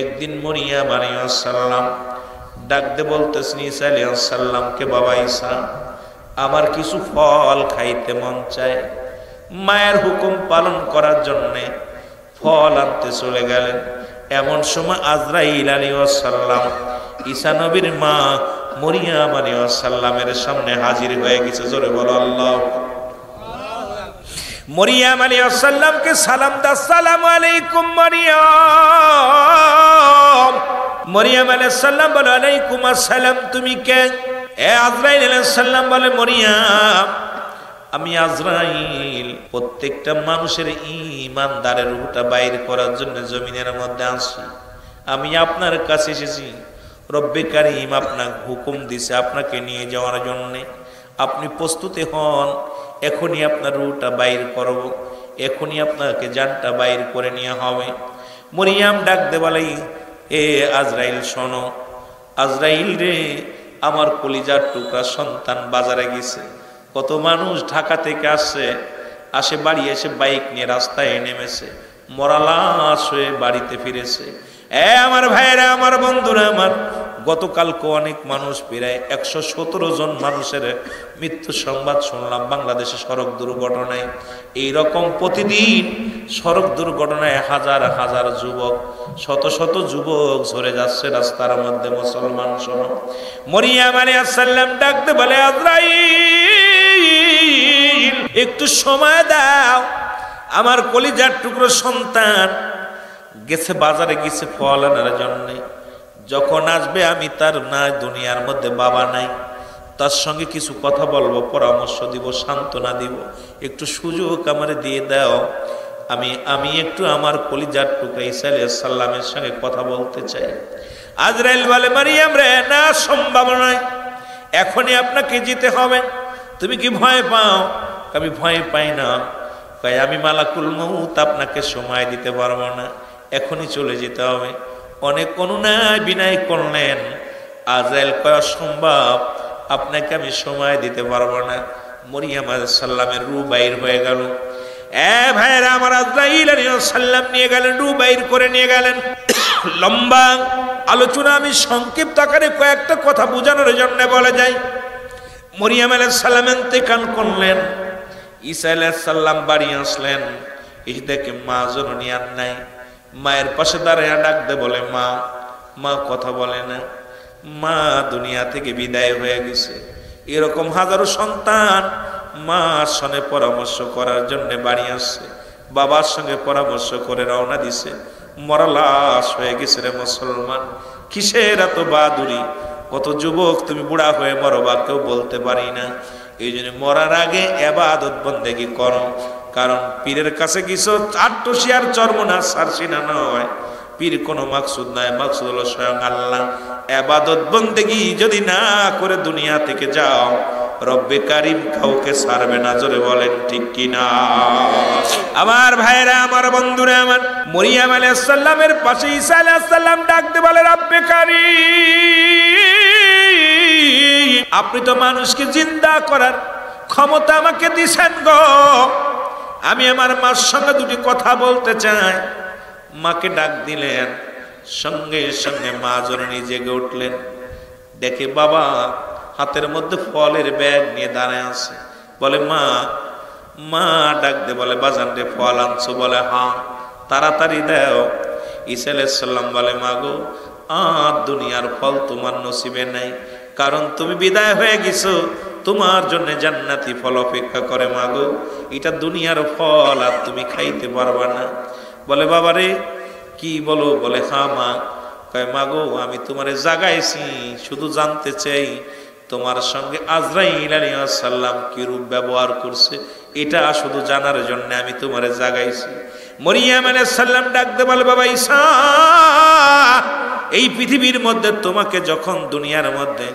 একদিন মরিয়ম আলাইহিস সালাম ডাকতে বলতেছেন ঈসা আলাইহিস সালামকে, বাবা ঈসা, আমার কিছু ফল খাইতে মন চায়। মায়ের হুকুম পালন করার জন্যে ফল আনতে চলে গেলেন। এমন সময় আজরাইল আলাইহিস সালাম ঈসা নবীর মা মরিয়ম আলাইহিস সালামের সামনে হাজির হয়ে গেছে। জোরে বলো আল্লাহ। মরিয়ম আলাইহিস সালামকে সালাম দা, আসসালামু আলাইকুম মরিয়ম। মরিয়ম আলাইহিস সালাম বলে, আলাইকুম আসসালাম, তুমি কে? আজরাইল আলাইহিস সালাম বলে, মরিয়ম, আমি আজরাইল প্রত্যেকটা মানুষের ঈমানদারের রূহটা বাইর করার জন্য জমিনের মধ্যে আসি। আমি আপনার কাছে এসেছি, রব্বে কারীম আপনাকে হুকুম দিছে আপনাকে নিয়ে যাওয়ার জন্য। আপনি প্রস্তুতি হন, এখনই আপনার রূহটা বাইর করব, এখনই আপনাকে জানটা বাইর করে নিয়ে হবে। মরিয়ম ডাক দে বলে, এ আজরাইল শোনো। আজরাইল রে, আমার কলিজার টুকরা সন্তান বাজারে গেছে। কত মানুষ ঢাকা থেকে আসে বাড়ি এসে বাইক নিয়ে রাস্তায় নেমেছে, মরা লাশ হয়ে বাড়িতে ফিরেছে। আমার ভাইয়েরা, আমার বন্ধুরা, আমার গতকালকে অনেক মানুষ, প্রায় 117 জন মানুষের মৃত্যু সংবাদ শুনলাম বাংলাদেশে সড়ক দুর্ঘটনায়। এইরকম প্রতিদিন সড়ক দুর্ঘটনায় হাজার হাজার যুবক, শত শত যুবক ঝরে যাচ্ছে রাস্তার মধ্যে। মুসলমান শোনো, মরিয়ম আলাইহিস সালাম ডাকতে বলে, আজরাইল, একটু সময় দাও, আমার কলিজার টুকরো সন্তান গেছে বাজারে, গেছে ফল আনার জন্য। যখন আসবে আমি তার নাই দুনিয়ার মধ্যে বাবা নাই, তার সঙ্গে কিছু কথা বলবো, পরামর্শ দিব, সান্ত্বনা দিব, একটু সুযোগ আমারে দিয়ে দাও। আমি একটু আমার কলিজার টুকরা ঈসা আলাইহিস সালামের সঙ্গে কথা বলতে চাই। আজরাইল বলে, মারিয়াম রে, না, সম্ভব নয়, এখনই আপনাকে যেতে হবে। তুমি কি ভয় পাও? আমি ভয় পাই না। কয়, আমি মালাকুল মউত, আপনাকে সময় দিতে পারবো না, এখনই চলে যেতে হবে। অনেক অনুনয় বিনয় করলেন। আজরাইল কয়, অসম্ভব, আপনাকে আমি সময় দিতে পারবো না। মরিয়ম আলাইহিস সালামের রূহ বাইর হয়ে গেল। ভাইয়েরা আমার, আজরাইল আলাইহিস সালাম নিয়ে গেলেন, রূহ বাইর করে নিয়ে গেলেন। লম্বা আলোচনা আমি সংক্ষিপ্ত আকারে কয়েকটা কথা বোঝানোর জন্য বলে যাই। মরিয়ম আলাইহিস সালাম ইন্তেকাল করলেন। ঈসা আলাইহিস সালাম বাড়ি আসলেন। এই দেখে মা জননী আর নাই। মায়ের পাশে দাঁড়ায় ডাকতে বলে, মা। মা কথা বলে না, মা দুনিয়া থেকে বিদায় হয়ে গেছে। এরকম হাজারো সন্তান মার সঙ্গে পরামর্শ করার জন্য বাড়ি আসছে, বাবার সঙ্গে পরামর্শ করে রওনা দিছে। মরা লাশ হয়ে গেছে রে মুসলমান। কিসের এত বাহাদুরি? কত যুবক তুমি বুড়া হয়ে মরবা, কেউ বলতে পারি না। এই জন্য মরার আগে ইবাদত বন্দেগী করো। কারণ পীরের কাছে কিছু আট্টসিয়ার চর্মনা সারসিনা নয়, পীর কোনো মাকসুদ নয়, মাকসুদ হলো স্বয়ং আল্লাহ। ইবাদত বন্দেগী যদি না করে দুনিয়া থেকে যাও, রব্বে কারিম কাউকে ছাড়বে না। জোরে বলেন ঠিক কিনা? আমার ভাইরা, আমার বন্ধুরা, আমার মরিয়ম আলাইহিস সালামের পাশে ঈসা আলাইহিস সালাম ডাকতে বলে, রব্বে কারিম, আপনি তো মানুষকে জিন্দা করার ক্ষমতা আমাকে দিছেন গো। আমি আমার মার সঙ্গে দুটি কথা বলতে চাই। মাকে ডাক দিলেন, সঙ্গে সঙ্গে মা জননী জেগে উঠলেন। দেখে বাবা হাতের মধ্যে ফলের ব্যাগ নিয়ে দাঁড়ায় আছে। বলে, মা। মা ডাক দে বলে, বাজান রে, ফল আনছো? বলে, হ্যাঁ। তাড়াতাড়ি দাও। ঈসা আলাইহিস সালাম বলে, মা গো, আর দুনিয়ার ফল তোমার নসিবে নাই, কারণ তুমি বিদায় হয়ে গেছো। তোমার জন্য জান্নাতি ফল অপেক্ষা করে মা গো, এটা দুনিয়ার ফল, আর তুমি খাইতে পারবা না। বলে, বাবা রে, কি বলো? বলে, হ্যাঁ মা। কয়, মা গো, আমি তোমারে জাগাইছি, শুধু জানতে চাই তোমার সঙ্গে আজরাইল আলাইহিস সালাম কি রূপ ব্যবহার করছে, এটা শুধু জানার জন্য আমি তোমারে জাগাইছি। মরিয়ম আলাইহিস সালাম ডাকতে বলে, বাবা ঈসা, এই পৃথিবীর মধ্যে তোমাকে যখন দুনিয়ার মধ্যে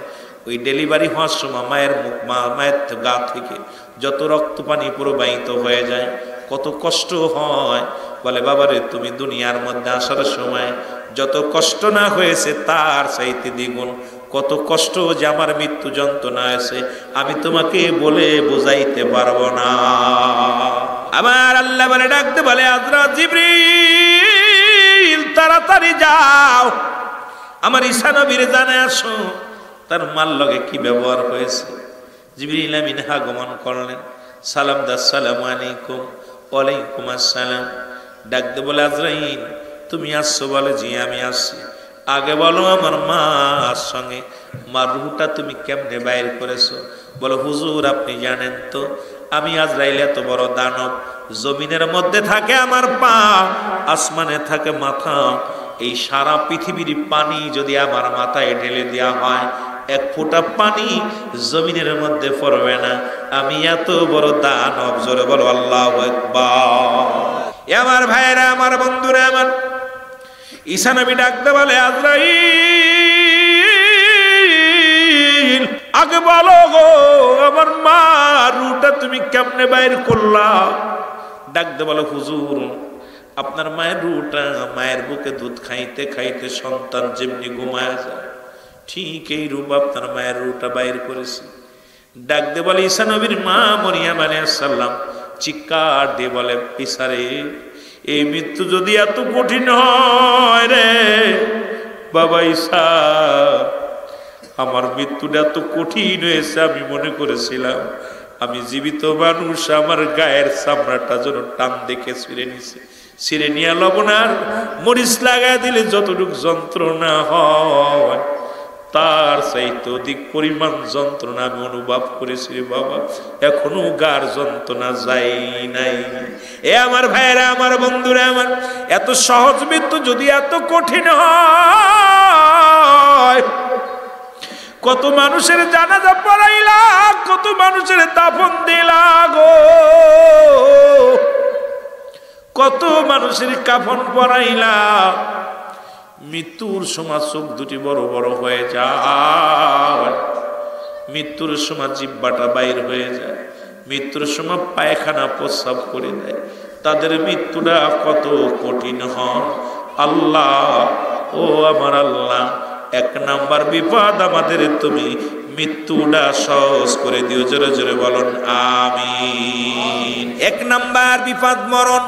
ওই ডেলিভারি হওয়ার সময় মায়ের গা থেকে যত রক্ত পানি প্রবাহিত হয়ে যায়, কত কষ্ট হয়। বলে, বাবারে, তুমি দুনিয়ার মধ্যে আসার সময় যত কষ্ট না হয়েছে তার চাইতে দ্বিগুণ কত কষ্ট যে আমার মৃত্যু যন্ত্রণা আছে, আমি তোমাকে বলে বোঝাইতে পারবো না। আমার আল্লাহ বলে ডাকতে বলে, আজরা জিবরিল তাড়াতাড়ি যাও, আমার ঈসা নবীর জানে আসো তার মাল লগে কি ব্যবহার হয়েছে। জিবরিল আমিন আগমন করলেন, সালাম দা, আসসালামু আলাইকুম। ওয়ালাইকুম আসসালাম। ডাকতে বলে, আজরাইল তুমি আসছো? বলে, জি আমি আসছি। আগে বলো আমার মার সঙ্গে মার রুহটা তুমি কেমনে বাইর করেছো? বলো, হুজুর আপনি জানেন তো আমি আজরাইল এত বড় দানব, জমিনের মধ্যে থাকে আমার পা, আসমানে থাকে মাথা। এই সারা পৃথিবীর পানি যদি আমার মাথায় ঢেলে দেওয়া হয়, এক ফোঁটা পানি জমিনের মধ্যে পড়বে না। আমি এত বড় দানব। জোরে বলো আল্লাহু আকবার। আমার ভাইরা, আমার বন্ধুরা, আমার ঈসা নবী ডাকতে বলে, আজরাইল আগে বলো গো আমার মা রুটা তুমি কেমনে বাইর করলা? ডাকতে বলো, হুজুর আপনার মায়ের রুটা মায়ের বুকে দুধ খাইতে খাইতে সন্তান যেমনি ঘুমায় যায়, ঠিক এই রূপ আপনার মায়ের রুটা বাইর করেছি। ডাকতে বলে, ঈসা নবীর মা মরিয়ম আলাইহিস সালাম চিৎকার দিয়ে বলে, ঈসা রে, এই মৃত্যু যদি এত কঠিন হয় রে বাবা ঈসা, আমার মৃত্যুটা এত কঠিন হয়েছে আমি মনে করেছিলাম আমি জীবিত মানুষ, আমার গায়ের চামড়াটা যেন টান দেখে ছিঁড়ে নিছে, ছিঁড়ে নিয়ে লবণ আর মরিচ লাগাই দিলে যতটুকু যন্ত্রণা হয় তার চাইতে অধিক পরিমাণ যন্ত্রণা আমি অনুভব করেছি রে বাবা, এখনো গার যন্ত্রণা যাই নাই। এ আমার ভাইরা, আমার বন্ধুরা, আমার এত সহজ মৃত্যু যদি এত কঠিন হয়, কত মানুষের জানাজা পড়াইলা, কত মানুষের দাফন দিলা গো, কত মানুষের কাফন পরাইলা। মৃত্যুর সময় চোখ দুটি বড় বড় হয়ে যায়, মৃত্যুর সময় জিহ্বাটা বাইর হয়ে যায়, মৃত্যুর সময় পায়খানা প্রস্রাব করে দেয়। তাদের মৃত্যুটা কত কঠিন হয়। আল্লাহ, ও আমার আল্লাহ, এক নাম্বার বিপদ আমাদের তুমি মৃত্যুটা সহজ করে দিও। জোরে জোরে বলুন আমিন। এক নাম্বার বিপদ মরণ।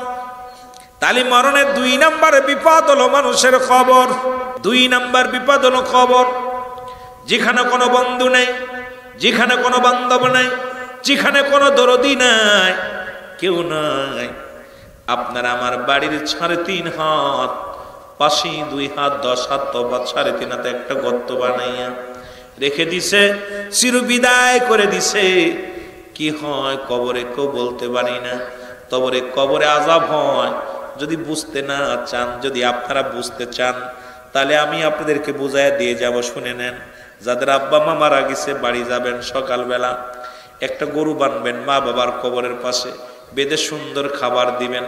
তাহলে মরণের দুই নাম্বার বিপদ হলো মানুষের খবর। দুই নাম্বার বিপদ হলো খবর। যেখানে কোনো বন্ধু নেই, যেখানে কোনো বান্ধব নাই, যেখানে কোনো দরদি নাই, কেউ নাই, আপনার আমার বাড়ির 3.5 হাত, পাশে 2 হাত, 10 হাত, বা 3.5 হাতে একটা গর্ত বানাইয়া রেখে দিছে, চিরবিদায় করে দিছে। কি হয় কবরে কেউ বলতে পারি না। তবে কবরে আযাব হয়। যদি বুঝতে না চান, যদি আপনারা বুঝতে চান, তাহলে আমি আপনাদেরকে বুঝাইয়া দিয়ে যাব, শুনে নেন। যাদের আব্বা মা মারা গেছে, বাড়ি যাবেন, সকালবেলা একটা গরু বানবেন মা বাবার কবরের পাশে, বেঁধে সুন্দর খাবার দিবেন,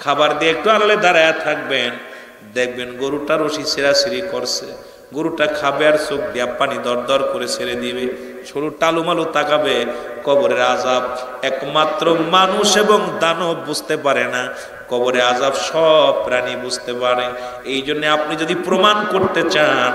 খাবার দিয়ে একটু আড়ালে দাঁড়ায় থাকবেন, দেখবেন গরুটা রশি ছেঁড়াছিঁড়ি করছে, গরুটা খাবে আর চোখ দিয়া পানি দর দর করে ছেড়ে দিবে, সরু টালুমালু তাকাবে। কবরের আযাব একমাত্র মানুষ এবং দানব বুঝতে পারে না, কবরে আযাব সব প্রাণী বুঝতে পারে। এই জন্য আপনি যদি প্রমাণ করতে চান,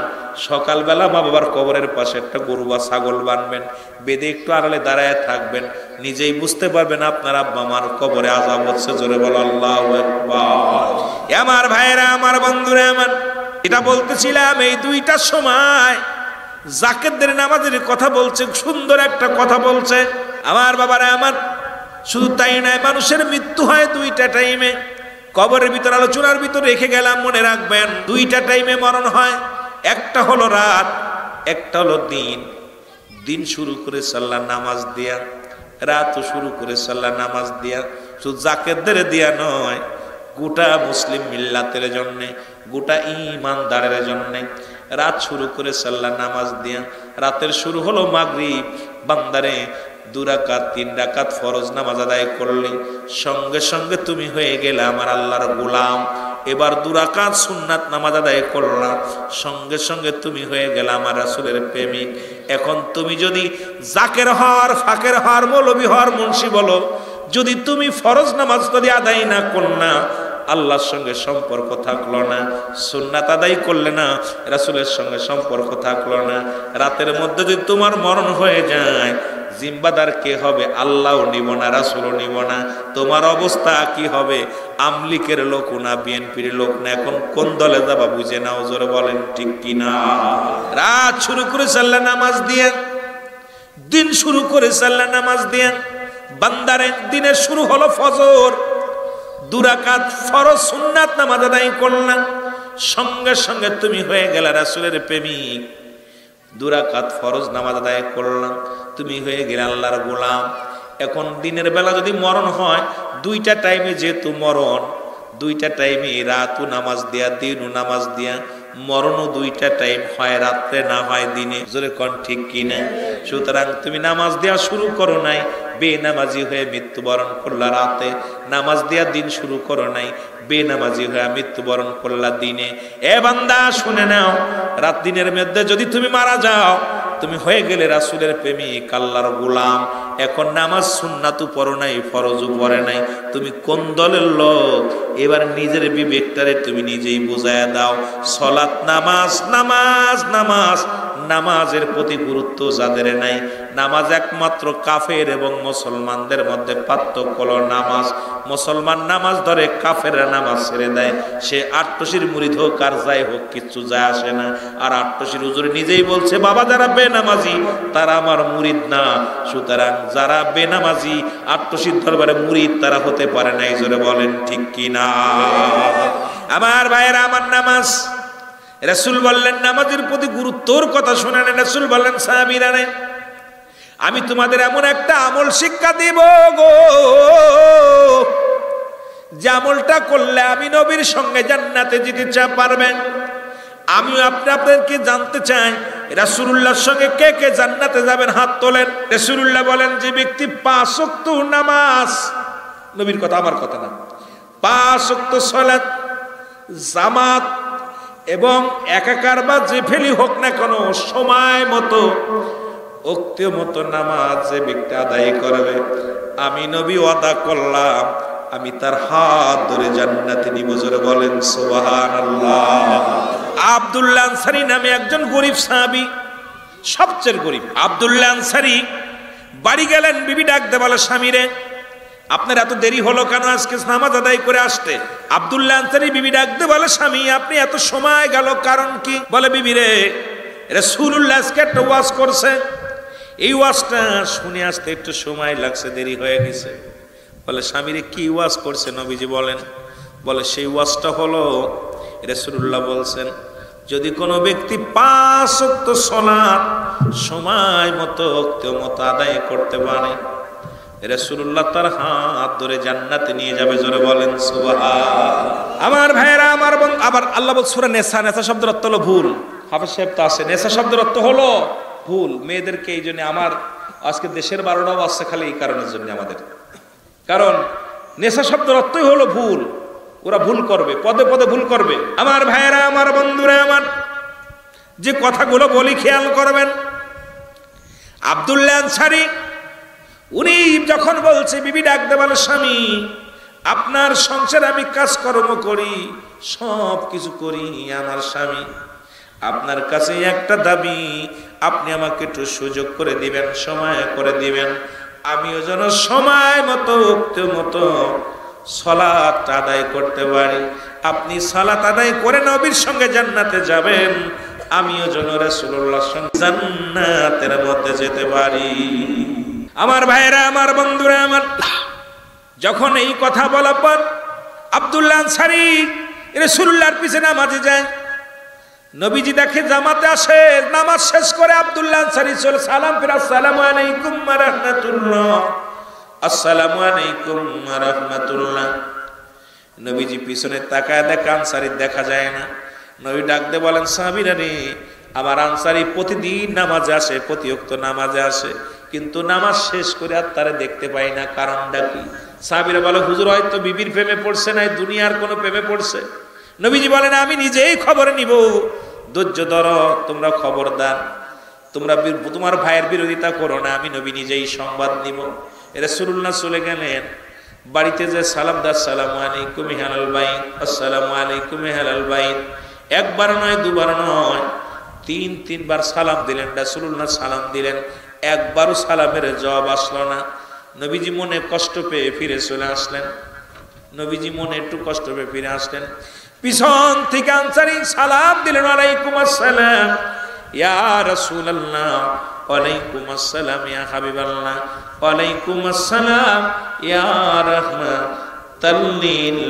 সকালবেলা মা বাবার কবরের পাশে একটা গরু বা ছাগল বানবেন, বেঁধে একটু আড়ালে দাঁড়ায় থাকবেন, নিজেই বুঝতে পারবেন আপনার আব্বা আমার কবরে আযাব হচ্ছে। জোরে বলো আল্লাহু আকবার। আমার ভাইরা, আমার বন্ধুরা, আমার এটা বলতেছিলাম, এই 2টার সময় জাকেতদের নামাজের কথা বলছে, সুন্দর একটা কথা বলছে। আমার বাবারা আমার, শুধু তাই নয়, মানুষের মৃত্যু হয় 2টা টাইমে। কবরের ভিতর আলোচনার ভিতর রেখে গেলাম, মনে রাখবেন 2টা টাইমে মরণ হয়। একটা হলো রাত, একটা হলো দিন। দিন শুরু করে সাল্লাহ নামাজ দিয়া, রাতও শুরু করে সাল্লাহ নামাজ দিয়া। শুধু জাকেতদের দিয়া নয়, গোটা মুসলিম মিল্লাতের জন্যে, গোটা ঈমানদারের জন্যে রাত শুরু করে সাল্লাহ নামাজ দিয়া। রাতের শুরু হলো মাগরিব। বান্দারে 2 রাকাত 3 রাকাত ফরজ নামাজ আদায় করলি, সঙ্গে সঙ্গে তুমি হয়ে গেলে আমার আল্লাহর গোলাম। এবার 2 রাকাত সুন্নাত নামাজ আদায় করলাম, সঙ্গে সঙ্গে তুমি হয়ে গেলে আমার রাসূলের প্রেমিক। এখন তুমি যদি জাকের হর, ফাকের হর, মৌলবী হর, মুন্সি বলো, যদি তুমি ফরজ নামাজ যদি আদায় না করনা, আল্লাহর সঙ্গে সম্পর্ক থাকলো না, সুন্নাত আদায় করলে না, রাসূলের সঙ্গে সম্পর্ক থাকলো না। রাতের মধ্যে যদি তোমার মরণ হয়ে যায়, জিম্বাদার কে হবে? আল্লাহও নিব না, রাসূলও নিব না। তোমার অবস্থা কি হবে? আমলিকের লোক না, বিএনপির লোক না, এখন কোন দলে যাবা বুঝে নাও। জোরে বলেন ঠিক কিনা? রাত শুরু করে সাল্লা নামাজ দিয়ে, দিন শুরু করে সাল্লা নামাজ দিয়ে। বান্দারে দিনের শুরু হলো ফজর, 2 রাকাত ফরজ সুন্নাত নামাজ আদায় করলাম, সঙ্গে সঙ্গে তুমি হয়ে গেলে রাসূলের প্রেমিক। 2 রাকাত ফরজ নামাজ আদায় করলাম, তুমি হয়ে গেলে আল্লাহর গোলাম। এখন দিনের বেলা যদি মরণ হয়, 2টা টাইমে যেহেতু মরণ, 2টা টাইমে রাতও নামাজ দিয়া, দিনও নামাজ দিয়া, মরণও 2টা টাইম, হয় রাত্রে না হয় দিনে। জোরে কোন ঠিক কিনা? সুতরাং তুমি নামাজ দেওয়া শুরু করো নাই, বেনামাজি হয়ে মৃত্যুবরণ করলা রাতে। নামাজ দেওয়া দিন শুরু করো নাই, বেনামাজি হয়ে মৃত্যুবরণ করলা দিনে। এ বান্দা শুনে নাও, রাত দিনের মধ্যে যদি তুমি মারা যাও, তুমি হয়ে গেলে রাসূলের প্রেমিক, আল্লাহর গোলাম। এখন নামাজ সুন্নাতও পড়ো নাই, ফরজও পড়ে নাই, তুমি কোন দলের লোক? এবার নিজের বিবেকটারে তুমি নিজেই বুঝায়া দাও। সালাত, নামাজ, নামাজ, নামাজ, নামাজের প্রতি গুরুত্ব যাদের নাই, নামাজ একমাত্র কাফের এবং মুসলমানদের মধ্যে পার্থক্য হলো নামাজ। মুসলমান নামাজ ধরে, কাফেররা নামাজ ছেড়ে দেয়। সে আট্টশির মুরিদ হোক আর যাই হোক, কিচ্ছু যায় আসে না। আর আট্টশির হুজুর নিজেই বলছে, বাবা যারা বেনামাজি তারা আমার মুরিদ না। সুতরাং যারা বেনামাজি আট্টশির দরবারে মুরিদ তারা হতে পারে না। এই জোরে বলেন ঠিক কিনা? আমার ভাইয়েরা, আমার নামাজ, রাসূল বললেন নামাজের প্রতি গুরুত্বর কথা শুনেন। রাসূল বললেন, সাহাবীরা রে, আমি তোমাদের এমন একটা আমল শিক্ষা দিব গো, যে আমলটা করলে আমি নবীর সঙ্গে জান্নাতে যেতে পারবেন। আমি আপনাদেরকে জানতে চাই, রাসূলুল্লাহর সঙ্গে কে কে জান্নাতে যাবেন? হাত তোলেন। রাসূলুল্লাহ বলেন, যে ব্যক্তি 5 ওয়াক্ত নামাজ, নবীর কথা, আমার কথা না, 5 ওয়াক্ত সালাত জামাত এবং একাকার বা যে ফেলি হোক না কেন, সময় মতো ওক্তের মতো নামাজ যে ব্যক্তি আদায় করবে, আমি নবী ওয়াদা করলাম আমি তার হাত ধরে জান্নাতে নিব। জোরে বলেন সুবহানাল্লাহ। আব্দুল্লাহ আনসারী নামে একজন গরিব সাহাবী, সবচেয়ে গরিব। আব্দুল্লাহ আনসারী বাড়ি গেলেন, বিবি ডাক দে বলে, স্বামীরে আপনার এত দেরি হলো কেন আজকে নামাজ আদায় করে আসতে? আব্দুল্লাহ আনসারী বিবি ডাক দে বলে, স্বামী আপনি এত সময় গেল কারণ কি? বলে, বিবি রে, রাসূলুল্লাহ আজকে একটা ওয়াজ করছে, এই ওয়াজটা শুনে আসতে একটু সময় লাগছে, দেরি হয়ে গেছে। বলে, স্বামীরে কি ওয়াজ করছে নবীজি বলেন? বলে, সেই ওয়াজটা হলো রাসূলুল্লাহ বলছেন, যদি কোনো ব্যক্তি 5 ওয়াক্ত সালাত সময় মতো আদায় করতে পারে, রাসূলুল্লাহ তার হাত ধরে জান্নাতে নিয়ে যাবে। জোরে বলেন সুবহানাল্লাহ। আমার ভাইয়েরা, আমার বোন, আবার আল্লাহ বল সূরা নেসা, নেসা শব্দের অর্থ হলো ভুল। হাফেজ সাহেব তো আছে, নেসা শব্দের অর্থ হলো ভুল। মেয়েদেরকে এই জন্য আমার আজকে দেশের 12টাও আসছে খালি এই কারণের জন্য আমাদের, কারণ নেশা শব্দের অর্থই হলো ভুল। ওরা ভুল করবে, পদে পদে ভুল করবে। আমার ভাইয়েরা, আমার বন্ধুরা, আমার যে কথাগুলো বলি খেয়াল করবেন। আব্দুল্লাহ আনসারী উনি যখন বলছে, বিবি ডাক দে বলে, স্বামী আপনার সংসারে আমি কাজকর্ম করি, সব কিছু করি, আমার স্বামী আপনার কাছে একটা দাবি, আপনি আমাকে একটু সুযোগ করে দিবেন, সময় করে দিবেন, আমিও যেন সময় মতো সালাত আদায় করতে পারি। আপনি সালাত আদায় করে নবীর সঙ্গে জান্নাতে যাবেন, আমিও যেন রাসূলুল্লাহর সঙ্গে জান্নাতের মধ্যে যেতে পারি। আমার ভাইয়েরা, আমার বন্ধুরা, আমার যখন এই কথা বলার পর আব্দুল্লাহ আনসারী রাসূলুল্লাহর পিছে নামাজে যায়। নবীজি দেখে জামাতে আসে, নামাজ শেষ করে আব্দুল্লাহ আনসারী চলে সালাম ফিরে, আসসালামু আলাইকুম ওয়া রাহমাতুল্লাহ, আসসালামু আলাইকুম ওয়া রাহমাতুল্লাহ। নবীজি পিছনে তাকায় দেখে আনসারী দেখা যায় না। নবী ডাক দিয়ে বলেন, সাহাবীরা রে, আমার আনসারী প্রতিদিন নামাজে আসে, প্রতি ওয়াক্ত নামাজে আসে, কিন্তু নামাজ শেষ করে আর তারে দেখতে পাই না, কারণটা কি? সাহাবীরা বলে, হুজুর হয়তো বিবির প্রেমে পড়ছে না, দুনিয়ার কোনো প্রেমে পড়ছে। নবীজি বলেন, আমি নিজেই খবর নিব, ধৈর্য ধরো, তোমরা খবরদার, তোমরা তোমার ভাইয়ের বিরোধিতা করো না, আমি নবী নিজেই সংবাদ নিব। রাসূলুল্লাহ চলে গেলেন। বাড়িতে যে সালাম দা, আসসালামু আলাইকুম আহলাল বাইত, আসসালামু আলাইকুম আহলাল বাইত। একবার নয়, দুবার নয়, তিনবার সালাম দিলেন রাসূলুল্লাহ, সালাম দিলেন, একবারও সালামের জবাব আসলো না। নবীজি মনে কষ্ট পেয়ে ফিরে চলে আসলেন। নবীজি মনে একটু কষ্ট পেয়ে ফিরে আসলেন। পিছন থেকে আনসারী সালাম দিলেন, ওয়ালাইকুম আসসালাম ইয়া রাসূলুল্লাহ, ওয়ালাইকুম আসসালাম ইয়া হাবিবাল্লাহ, ওয়ালাইকুম আসসালাম ইয়া রাহমাতাল লিল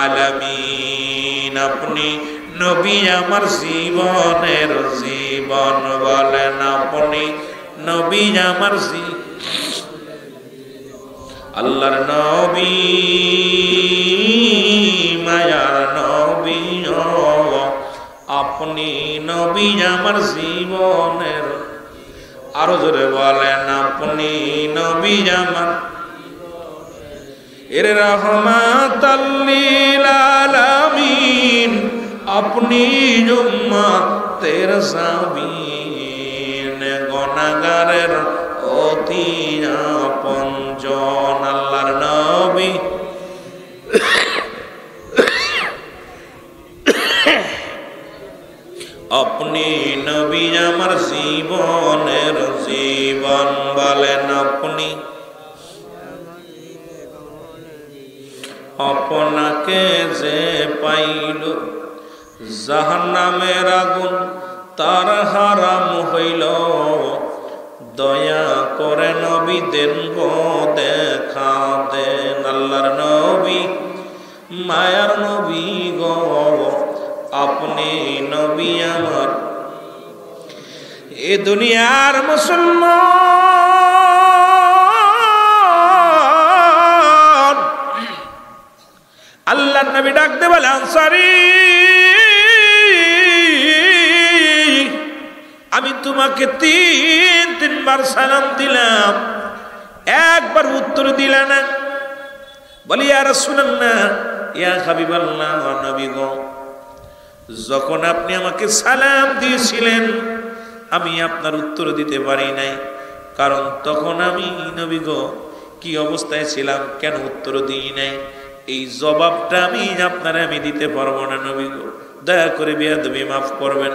আলামিন। আপনি নবী আমার জীবনের জীবন, বলেন আপনি নবী আমার আল্লাহর নবী, মায়ার নবী, আপনি নবী আমার জীবনের। আরো জোরে বলেন, আপনি নবী আমার এর রহমাতাল লিল আলামিন, আপনি উম্মতের সাবিন, গুনাহগারের অতি আপনজন। আল্লাহর নবী আপনি নবী আমার জীবনের জীবন, বলেন আপনি। আপনাকে যে পাইল জাহান্নামের আগুন তার হারাম হইল, দয়া করে নবী দেন গো দেখা দেন। আল্লাহর নবী, মায়ার নবী গো, আপনি নবী আমার। এ দুনিয়ার মুসলমান আল্লাহর নবী ডাক দে বলে, আনসারী আমি তোমাকে তিনবার সালাম দিলাম, একবার উত্তর দিলা না। বলি ইয়া রাসূলুল্লাহ, ইয়া হাবিবাল্লাহ, নবী গো, যখন আপনি আমাকে সালাম দিয়েছিলেন আমি আপনার উত্তর দিতে পারি নাই, কারণ তখন আমি নবী গো কি অবস্থায় ছিলাম, কেন উত্তর দিই নাই, এই জবাবটা আমি দিতে পারবো না নবী গো, দয়া করে বেয়াদবি মাফ করবেন।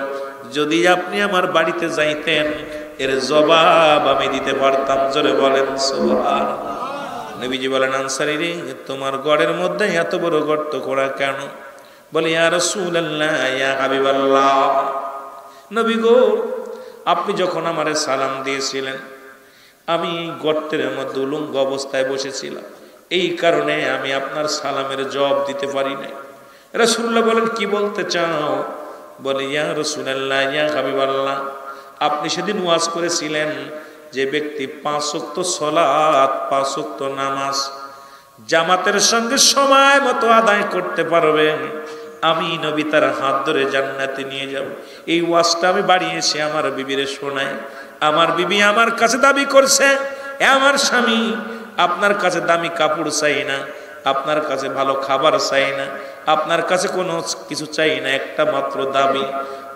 যদি আপনি আমার বাড়িতে যাইতেন এর জবাব আমি দিতে পারতাম। জোরে বলেন সুবহানাল্লাহ। নবীজি বলেন, আনসারী রে, তোমার গড়ের মধ্যে এত বড় গর্ত করা কেন? বলে ইয়া রাসূলুল্লাহ, ইয়া হাবিবাল্লাহ, নবী গো, আপনি যখন আমারে সালাম দিয়েছিলেন আমি গর্তের মধ্যে উলঙ্গ অবস্থায় বসেছিলাম, এই কারণে আমি আপনার সালামের জবাব দিতে পারি নাই। রাসূলুল্লাহ বলেন, কি বলতে চাও? বলে ইয়া রাসূলুল্লাহ, ইয়া হাবিবাল্লাহ, আপনি সেদিন ওয়াজ করেছিলেন যে ব্যক্তি 5 ওয়াক্ত সালাত, 5 ওয়াক্ত নামাজ জামাতের সঙ্গে সময় মতো আদায় করতে পারবেন, আমি নবী তার হাত ধরে জান্নাতে নিয়ে যাব। এই ওয়াজটা আমি বাড়িয়েছি আমার বিবিরে শোনাই। আমার বিবি আমার কাছে দাবি করছে, আমার স্বামী আপনার কাছে দামি কাপড় চাই না, আপনার কাছে ভালো খাবার চাই না, আপনার কাছে কোনো কিছু চাই না, একটা মাত্র দাবি,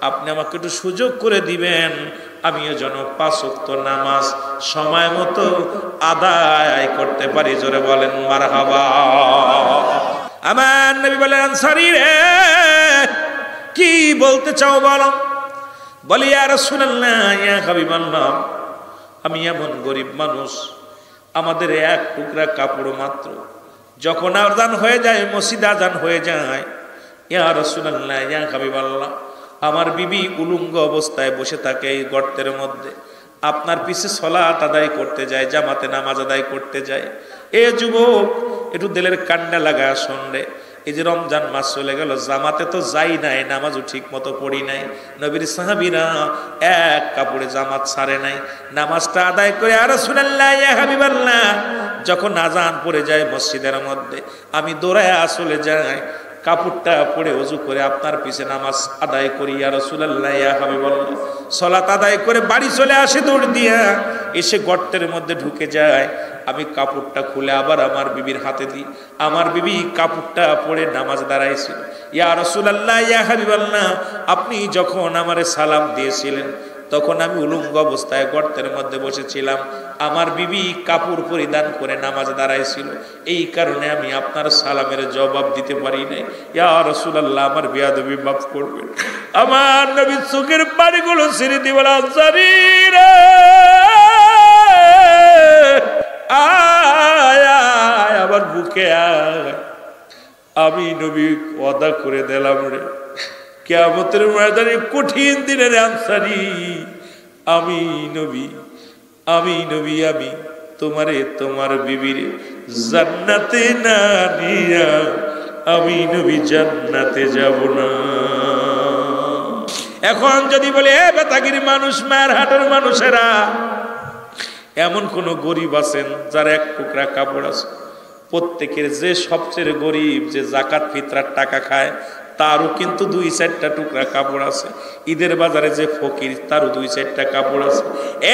আপনি আমাকে একটু সুযোগ করে দিবেন, আমিও যেন 5 ওয়াক্ত নামাজ সময় মতো আদায় করতে পারি। জোরে বলেন মারহাবা। আমার নবী বলেন, আনসারী রে, কি বলতে চাও বলো? বলি ইয়া রাসূলুল্লাহ, ইয়া হাবিবাল্লাহ, আমি এমন গরিব মানুষ, আমাদের এক টুকরা কাপড় মাত্র, যখন আজান হয়ে যায়, মসজিদে আজান হয়ে যায়, ইয়া রাসূলুল্লাহ, ইয়া হাবিবাল্লাহ, আমার বিবি উলঙ্গ অবস্থায় বসে থাকে এই গর্তের মধ্যে, আপনার পিছে সালাত আদায় করতে যায়, জামাতে নামাজ আদায় করতে যায়। এ যুবক, একটু দিলের কান্না লাগা শোন রে, এই যে রমজান মাস চলে গেল, জামাতে তো যাই নাই, নামাজও ঠিক মতো পড়ি নাই, নবীর সাহাবীরা এক কাপড়ে জামাত ছাড়ে নাই, নামাজটা আদায় করে আর রাসূলুল্লাহ, ইয়া হাবিবাল্লাহ, যখন আজান পড়ে যায় মসজিদের মধ্যে, আমি দৌড়ায় আসলে যাই, কাপড়টা পরে ওযু করে আপনার পিছে নামাজ আদায় করি, ইয়া রাসূলুল্লাহ, ইয়া হাবিবাল্লাহ, সালাত আদায় করে বাড়ি চলে আসে দৌড় দিয়া, এসে গর্তের মধ্যে ঢুকে যায়, আমি কাপড়টা খুলে আবার আমার বিবির হাতে দিই, আমার বিবি কাপড়টা পরে নামাজ দাঁড়াইছিল। ইয়া রাসূলুল্লাহ, ইয়া হাবিবাল্লাহ, আপনি যখন আমারে সালাম দিয়েছিলেন তখন আমি উলঙ্গ অবস্থায় গর্তের মধ্যে বসেছিলাম, আমার বিবি কাপড় পরিধান করে নামাজে দাঁড়াইছিল, এই কারণে আমি আপনার সালামের জবাব দিতে পারি নাই। ইয়া রাসূলুল্লাহ, আমার বেয়াদবি মাফ করবেন। আমার নবীর চোখের পানিগুলো ছেড়ে দিয়ে বলে, আনসারী রে, আয় আয় আমার বুকে আয়, আমি নবী ওয়াদা করে দিলাম রে, কিয়ামতের ময়দানে কঠিন দিনের আনসারী আমি নবী, আমি নবী, আমি তোমারে তোমার বিবিরে জান্নাতে না নিয়া আমি নবী জান্নাতে যাব না। এখন যদি বলে এ বেতাগির মানুষ, মায়ের হাটের মানুষেরা, এমন কোন গরিব আছেন যার এক টুকরা কাপড় আছে? প্রত্যেকের যে সবচেয়ে গরিব, যে জাকাত ফিতরার টাকা খায়, তারও কিন্তু 2-4টা টুকরা কাপড় আছে। ঈদের বাজারে যে ফকির, তারও 2-4টা কাপড় আছে।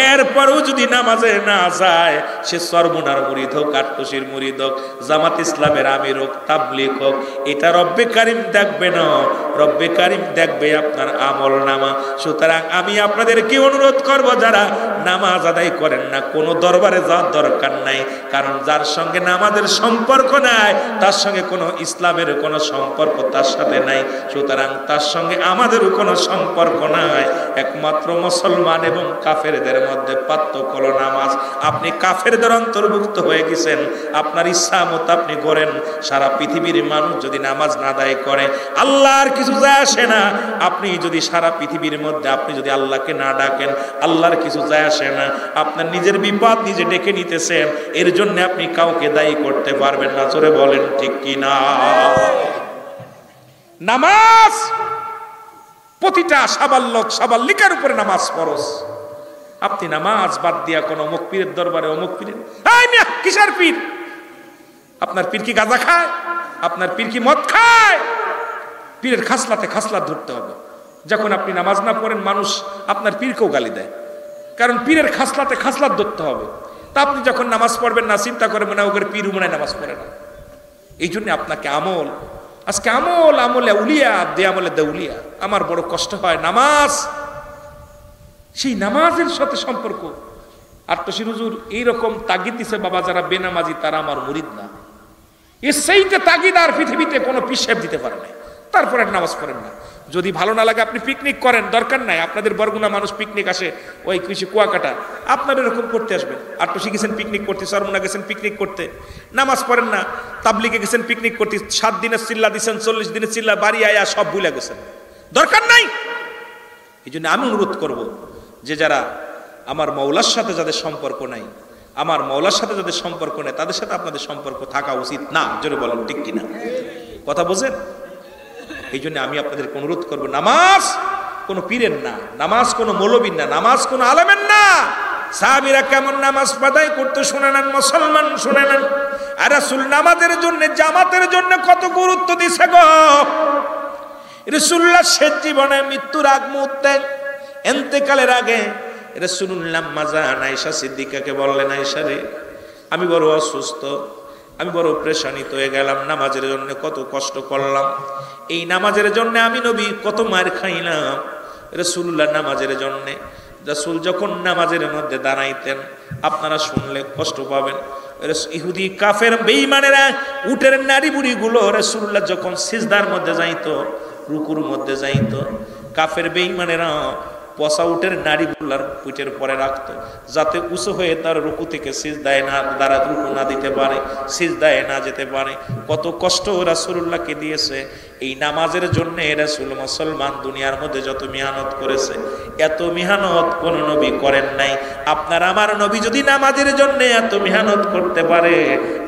এরপরও যদি নামাজে না যায়, সে সরমুনার মুরিদ হোক, আটকশির মুরিদ হোক, জামাত ইসলামের আমির হোক, তাবলীগ হোক, এটা রব্বে কারিম দেখবে না, রব্বে কারিম দেখবে আপনার আমল নামা। সুতরাং আমি আপনাদেরকে অনুরোধ করব, যারা নামাজ আদায় করেন না, কোনো দরবারে যাওয়ার দরকার নাই, কারণ যার সঙ্গে নামাজের সম্পর্ক নাই, তার সঙ্গে কোনো ইসলামের কোনো সম্পর্ক তার সাথে নাই। সুতরাং তার সঙ্গে আমাদেরও কোনো সম্পর্ক নাই। একমাত্র মুসলমান এবং কাফেরদের মধ্যে পার্থক্য হলো নামাজ। আপনি কাফেরদের অন্তর্ভুক্ত হয়ে গেছেন, আপনার ইচ্ছা মতো আপনি করেন। সারা পৃথিবীর মানুষ যদি নামাজ না আদায় করে, আল্লাহর কিছু যায় আসে না। আপনি যদি সারা পৃথিবীর মধ্যে আপনি যদি আল্লাহকে না ডাকেন, আল্লাহর কিছু যায় আসে না। আপনার নিজের বিপদ নিজে ডেকে নিতেছেন, এর জন্য আপনি কাউকে দায়ী করতে পারবেন না। জোরে বলেন ঠিক কি না? নামাজ প্রতিটা সাবালক সাবালিকার উপরে নামাজ ফরজ। আপনি নামাজ বাদ দিয়া কোন অমুক পীরের দরবারে, অমুক পীরের, কিসের পীর? আপনার পীর কি গাঁজা খায়? আপনার পীর কি মদ খায়? পীরের খাসলাতে খাসলাত ধরতে হবে। যখন আপনি নামাজ না পড়েন, মানুষ আপনার পীরকেও গালি দেয়, কারণ পীরের খাসলাতে খাসলাত ধরতে হবে। তা আপনি যখন নামাজ পড়বেন না, চিন্তা করে মনে ওদের পীর মনে নামাজ পড়ে না। এই জন্য আপনাকে আমল, আজকে আমল আমলে উলিয়া, দে আমলে দেউলিয়া। আমার বড় কষ্ট হয়, নামাজ, সেই নামাজের সাথে সম্পর্ক। আর তো হুজুর এইরকম তাগিদ দিছে, বাবা যারা বেনামাজি তারা আমার মুরিদ না। এর সেইটা তাগিদ আর পৃথিবীতে কোনো পিসাব দিতে পারে না। তারপরে নামাজ পড়েন না। যদি ভালো না লাগে আপনি পিকনিক করেন, দরকার নাই। আপনাদের বরগুনা মানুষ পিকনিক আসে, ওই কিছু কুয়াকাটা, আপনারা এরকম করতে আসবেন। আর তো গেছেন পিকনিক করতে, সরমুনা গেছেন পিকনিক করতে, নামাজ পড়েন না। তাবলিগে গেছেন পিকনিক করতে, 7 দিনের চিল্লা দিচ্ছেন, 40 দিনের চিল্লা, বাড়ি আয়া সব ভুলে গেছেন, দরকার নাই। এই জন্য আমি অনুরোধ করব, যে যারা আমার মওলার সাথে যাদের সম্পর্ক নাই, আমার মওলার সাথে যাদের সম্পর্ক নেই, তাদের সাথে আপনাদের সম্পর্ক থাকা উচিত না। জোরে বলেন ঠিক কিনা? কথা বোঝেন? এই জন্য আমি আপনাদেরকে অনুরোধ করব, নামাজ কোনো পীরের না, নামাজ কোনো মৌলবীর না, নামাজ কোনো আলেমের না। সাহাবীরা কেমন নামাজ আদায় করতে শুনে নেন, মুসলমান শুনে নেন। আর রাসূল নামাজের জন্য, জামাতের জন্য কত গুরুত্ব দিছে গো। রাসূলুল্লাহ শেষ জীবনে, মৃত্যুর আগ মুহূর্তে, ইন্তেকালের আগে রাসূলুল্লাহ মাজান আয়েশা সিদ্দিকাকে বললেন, আয়েশা রে, আমি বড় অসুস্থ, আমি বড় প্রেশানিত হয়ে গেলাম, নামাজের জন্য কত কষ্ট করলাম, এই নামাজের জন্য আমি নবী কত মার খাইলাম। রাসূলুল্লাহ নামাজের জন্য, রাসূল যখন নামাজের মধ্যে দাঁড়াইতেন, আপনারা শুনলে কষ্ট পাবেন। ইহুদি কাফের বেঈমানেরা উটের নাড়ি বুড়িগুলো রাসূলুল্লাহ যখন সিজদার মধ্যে যাইতো, রুকুর মধ্যে যাইতো, কাফের বেঈমানেরা পচা উটের নাড়ি বুলার পিঠের পরে রাখতো, যাতে উঁচু হয়ে তার রুকু থেকে সিজদায় না দ্বারা রুকু না দিতে পারে, সিজদায় না যেতে পারে। কত কষ্ট রাসূলুল্লাহকে দিয়েছে এই নামাজের জন্য। রাসূল মুসলমান দুনিয়ার মধ্যে যত মেহনত করেছে, এত মেহনত কোন নবী করেন নাই। আপনার আমার নবী যদি নামাজের জন্য এত মেহনত করতে পারে,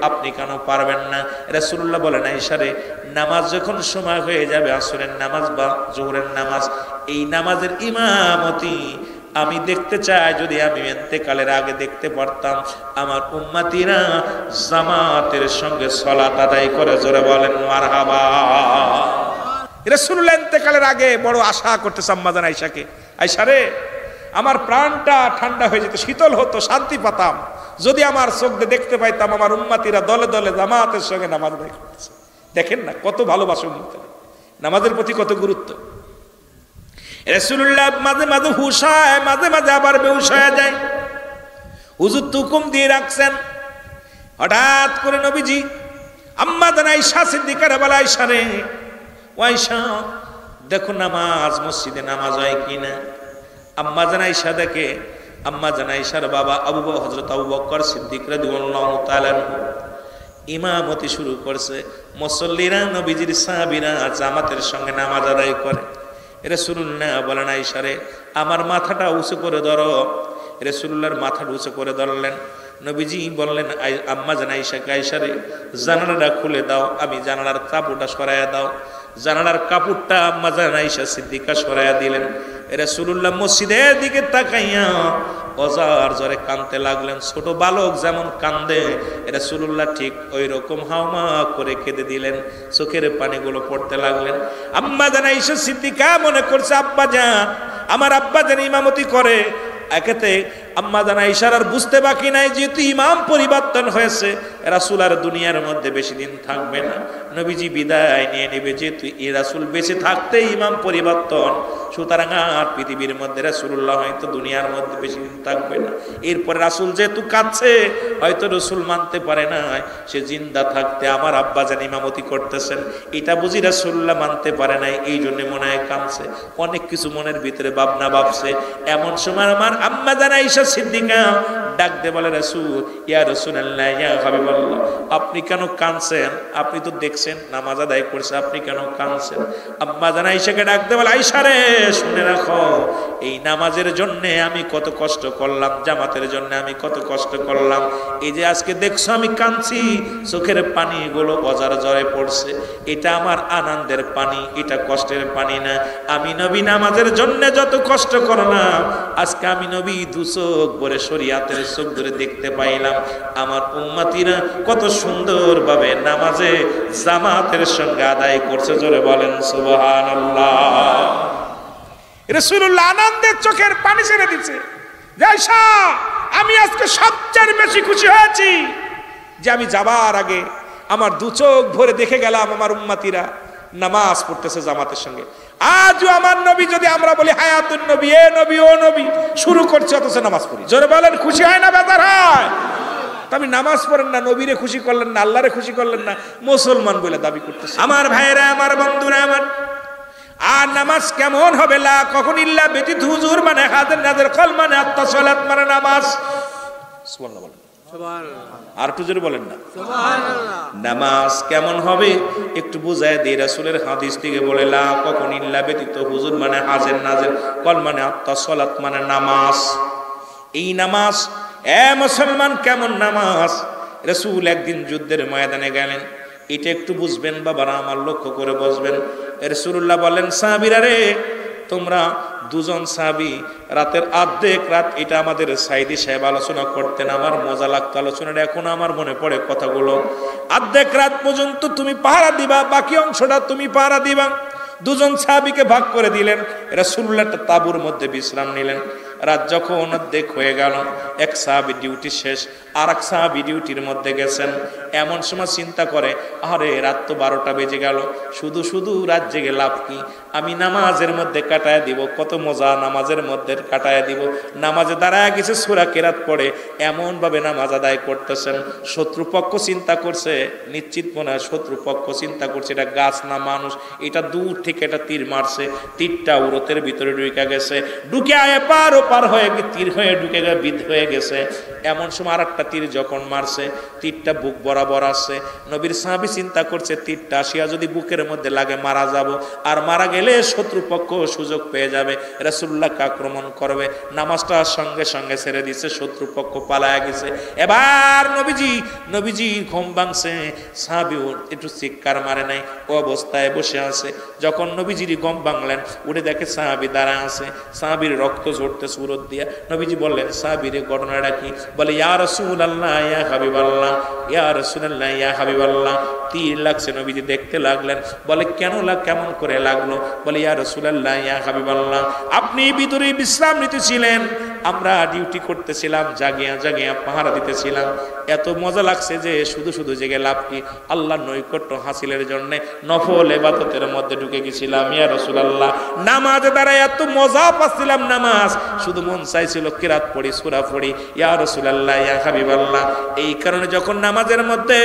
আপনি কেন পারবেন না? রাসূলুল্লাহ বলেন, আয়েশা রে, নামাজ যখন সময় হয়ে যাবে, আসরের নামাজ বা জোহরের নামাজ, এই নামাজের ইমামতি আমি দেখতে চাই, যদি আমি ইন্তেকালের আগে দেখতে পারতাম আমার উম্মতিরা জামাতের সঙ্গে সালাত আদায় করে। জোরে বলেন মারহাবা। রাসূলুল্লাহ ইন্তেকালের আগে বড় আশা করতেছে আম্মাজান আয়েশাকে, আয়েশা রে, আমার প্রাণটা ঠান্ডা হয়ে যেত, শীতল হতো, শান্তি পেতাম, যদি আমার চোখ দিয়ে দেখতে পাইতাম আমার উম্মতিরা দলে দলে জামাতের সঙ্গে নামাজ আদায় করতেছে। দেখেন না কত ভালোবাসা উম্মতের, নামাজের প্রতি কত গুরুত্ব। রাসূলুল্লাহ মাঝে মাঝে হুঁশ হয়, মাঝে মাঝে আবার বেহুশ হয়ে যায়। হুজুর হুকুম দিয়ে রাখছেন। হঠাৎ করে নবীজি আম্মা জান আয়েশা সিদ্দিকার বলে, আয়েশা রে, ও আয়েশা দেখো নামাজ, মসজিদে নামাজ হয় কিনা। আম্মা জান আয়েশা দেখে, আম্মা জান আয়েশার বাবা হযরত আবু বকর সিদ্দিক রাদিয়াল্লাহু তাআলা ইমামতি শুরু করছে। মুসল্লিরা, নবীজির সাহাবীরা জামাতের সঙ্গে নামাজ আদায় করে। রাসূলুল্লাহ বলেন, আয়েশা রে আমার মাথাটা উঁচু করে ধরো। রাসূলুল্লাহর মাথাটা উঁচু করে ধরলেন। নবীজি বললেন, আম্মা জান আয়েশাকে, আয়েশা রে জানালাটা খুলে দাও, আমি জানালার কাপড়টা সরাইয়া দাও। জানালার কাপড়টা আম্মা জান আয়েশা সিদ্দিকা সরাইয়া দিলেন। রাসূলুল্লাহ মসজিদের দিকে তাকাইয়া অজার জোরে কাঁদতে লাগলেন। ছোট বালক যেমন কান্দে, রাসূলুল্লাহ ঠিক ওই রকম হাওমা করে কেঁদে দিলেন। চোখের পানিগুলো পড়তে লাগলেন। আম্মা জান আয়েশা সিদ্দিকা মনে করছে আব্বা জান, আমার আব্বা জান ইমামতি করে। একেতে আম্মা জান আয়েশার আর বুঝতে বাকি নাই, যেহেতু ইমাম পরিবর্তন হয়েছে, রাসূল আর দুনিয়ার মধ্যে বেশি দিন থাকবে না, নবীজি বিদায় নিয়ে নেবে। যেহেতু এই রাসূল বেঁচে থাকতে ইমাম পরিবর্তন, সুতরাং আর পৃথিবীর মধ্যে রাসূলুল্লাহ হয়তো দুনিয়ার মধ্যে বেশি দিন থাকবে না। এরপরে রাসূল যেহেতু কাঁদছে, হয়তো রাসূল মানতে পারে না সে জিন্দা থাকতে আমার আব্বা জান ইমামতি করতেছেন, এটা বুঝি রাসূলুল্লাহ মানতে পারে নাই, এই জন্য মনে হয় কাঁদছে। অনেক কিছু মনের ভিতরে ভাবনা ভাবছে। এমন সময় আমার আম্মা জান আয়েশা সিদ্দিকা ডাক দে বলে, রাসূল, ইয়া রাসূলুল্লাহ, ইয়া হাবিবাল্লাহ, আপনি কেন কাঁদছেন? আপনি তো দেখছেন নামাজ আদায় করছে, আপনি কেন কাঁদছেন? আম্মা জান আয়েশাকে ডাক দে বলে, আয়েশা রে শুনে রাখো, এই নামাজের জন্য আমি কত কষ্ট করলাম, জামাতের জন্য আমি কত কষ্ট করলাম। এই যে আজকে দেখছো আমি কাঁদছি, চোখের পানিগুলো অজার জরে পড়ছে, এটা আমার আনন্দের পানি, এটা কষ্টের পানি না। আমি নবী নামাজের জন্য যত কষ্ট করলাম, আজকে আমি নবী দু চোখ ভরে শরীয়তের চোখ ধরে দেখতে পাইলাম আমার উম্মতিরা কত সুন্দরভাবে নামাজে জামাতের সঙ্গে আদায় করছে। জোরে বলেন সুবহানাল্লাহ। রাসূলুল্লাহ আনন্দের চোখের পানি ছেড়ে দিচ্ছে। আয়েশা, আমি আজকে সবচেয়ে বেশি খুশি হয়েছি যে আমি যাবার আগে আমার দু চোখ ভরে দেখে গেলাম আমার উম্মতিরা নামাজ পড়তেছে জামাতের সঙ্গে। আজও আমার নবী, যদি আমরা বলি হায়াতুন নবী, এ নবী ও নবী, শুরু করছে অথচ নামাজ পড়ি। জোরে বলেন খুশি হয় না বেজার হয়? আমি নামাজ পড়েন না, নবীরে খুশি করলেন না, আল্লাহরে খুশি করলেন না, মুসলমান বলে দাবি করতেছে। আমার ভাইরা, আমার বন্ধুরা আমার, আর নামাজ কেমন হবে? লা কখন ইল্লা ব্যতীত হুজুর মানে হাজার নাজের কল মানে আত্মাসালাত মানে নামাজ। সুবহানাল্লাহ বলেন, সুবহানাল্লাহ। আর একটু জোরে বলেন না সুবহানাল্লাহ। নামাজ কেমন হবে একটু বুঝায় দেই। রাসূলের হাদিস থেকে বলে, লা কখন ইল্লা ব্যতীত হুজুর মানে হাজার নাজের কল মানে আত্মাসালাত মানে নামাজ। এই নামাজ এ মুসলমান কেমন নামাজ? রাসূল একদিন যুদ্ধের ময়দানে গেলেন, এটা একটু বুঝবেন বাবারা, আমার লক্ষ্য করে বসবেন। রাসূলুল্লাহ বলেন, সাহাবীরা রে, তোমরা দুজন সাহাবী রাতের অর্ধেক রাত, এটা আমাদের সাইদি সাহেব আলোচনা করতেন, আমার মজা লাগতো আলোচনাটা, এখন আমার মনে পড়ে কথাগুলো। অর্ধেক রাত পর্যন্ত তুমি পাহারা দিবা, বাকি অংশটা তুমি পাহারা দিবা। দুজন সাহাবীকে ভাগ করে দিলেন। রাসূলুল্লাহ একটা তাঁবুর মধ্যে বিশ্রাম নিলেন। রাত যখন অর্ধেক হয়ে গেল, এক সাহাবী ডিউটি শেষ, আর এক সাহাবী ডিউটির মধ্যে গেছেন। এমন সময় চিন্তা করে, আরে রাত তো 12টা বেজে গেল, শুধু শুধু রাত জেগে লাভ কি? আমি নামাজের মধ্যে কাটায় দিব, কত মজা নামাজের মধ্যে কাটায় দিব। নামাজে দাঁড়ায় গেছে, সূরা কেরাত পড়ে এমন ভাবে নামাজ আদায় করতেছেন। শত্রুপক্ষ চিন্তা করছে, নিশ্চিত মনে হয় শত্রুপক্ষ চিন্তা করছে এটা গাছ না মানুষ, এটা দূর থেকে এটা তীর মারছে, তীরটা উরতের ভিতরে ঢুকে গেছে, ঢুকে আয় পার হয়ে তীর হয়ে ঢুকে গেছে, বিধ হয়ে গেছে। এমন সময় আর একটা তীর যখন মারছে, তীরটা বুক বরাবর আসছে। নবীর সাহাবী চিন্তা করছে, তীরটা আসিয়া যদি বুকের মধ্যে লাগে মারা যাব, আর মারা গেলে শত্রুপক্ষ সুযোগ পেয়ে যাবে, রাসূলুল্লাহকে আক্রমণ করবে। নামাজটা সঙ্গে সঙ্গে ছেড়ে দিচ্ছে, শত্রুপক্ষ পালায়া গেছে। এবার নবীজি ঘুম ভাঙছে, সাহাবী একটু চিৎকার মারে নাই, ও অবস্থায় বসে আছে। যখন নবীজির ঘুম ভাঙলেন, উঠে দেখে সাহাবী দাঁড়ায় আছে, সাহাবীর রক্ত ঝরতে সুরত দিয়া। নবীজি বললেন, সাহাবীর ঘটনাটা কি? বলে, ইয়া রাসূলুল্লাহ, ইয়া হাবিবাল্লাহ, ইয়া রাসূলুল্লাহ, ইয়া হাবিবাল্লাহ। তীর লাগছে, নবীজি দেখতে লাগলেন। বলে, কেমন করে লাগলো? বলে, ইয়া রাসূলুল্লাহ, ইয়া হাবিবাল্লাহ, আপনি ভিতরে বিশ্রাম নিতেছিলেন, আমরা ডিউটি করতেছিলাম, জাগিয়া পাহারা দিতেছিলাম। এত মজা লাগছে যে শুধু শুধু জেগে লাভ কি, আল্লাহর নৈকট্য হাসিলের জন্য নফল ইবাদতের মধ্যে ঢুকে গেছিলাম। ইয়া রাসূলুল্লাহ, নামাজে দাঁড়ায় এত মজা পাচ্ছিলাম, নামাজ শুধু মন চাইছিল কিরাত পড়ি, সূরা পড়ি। ইয়া রাসূলুল্লাহ, ইয়া হাবিবাল্লাহ, এই কারণে যখন নামাজের মধ্যে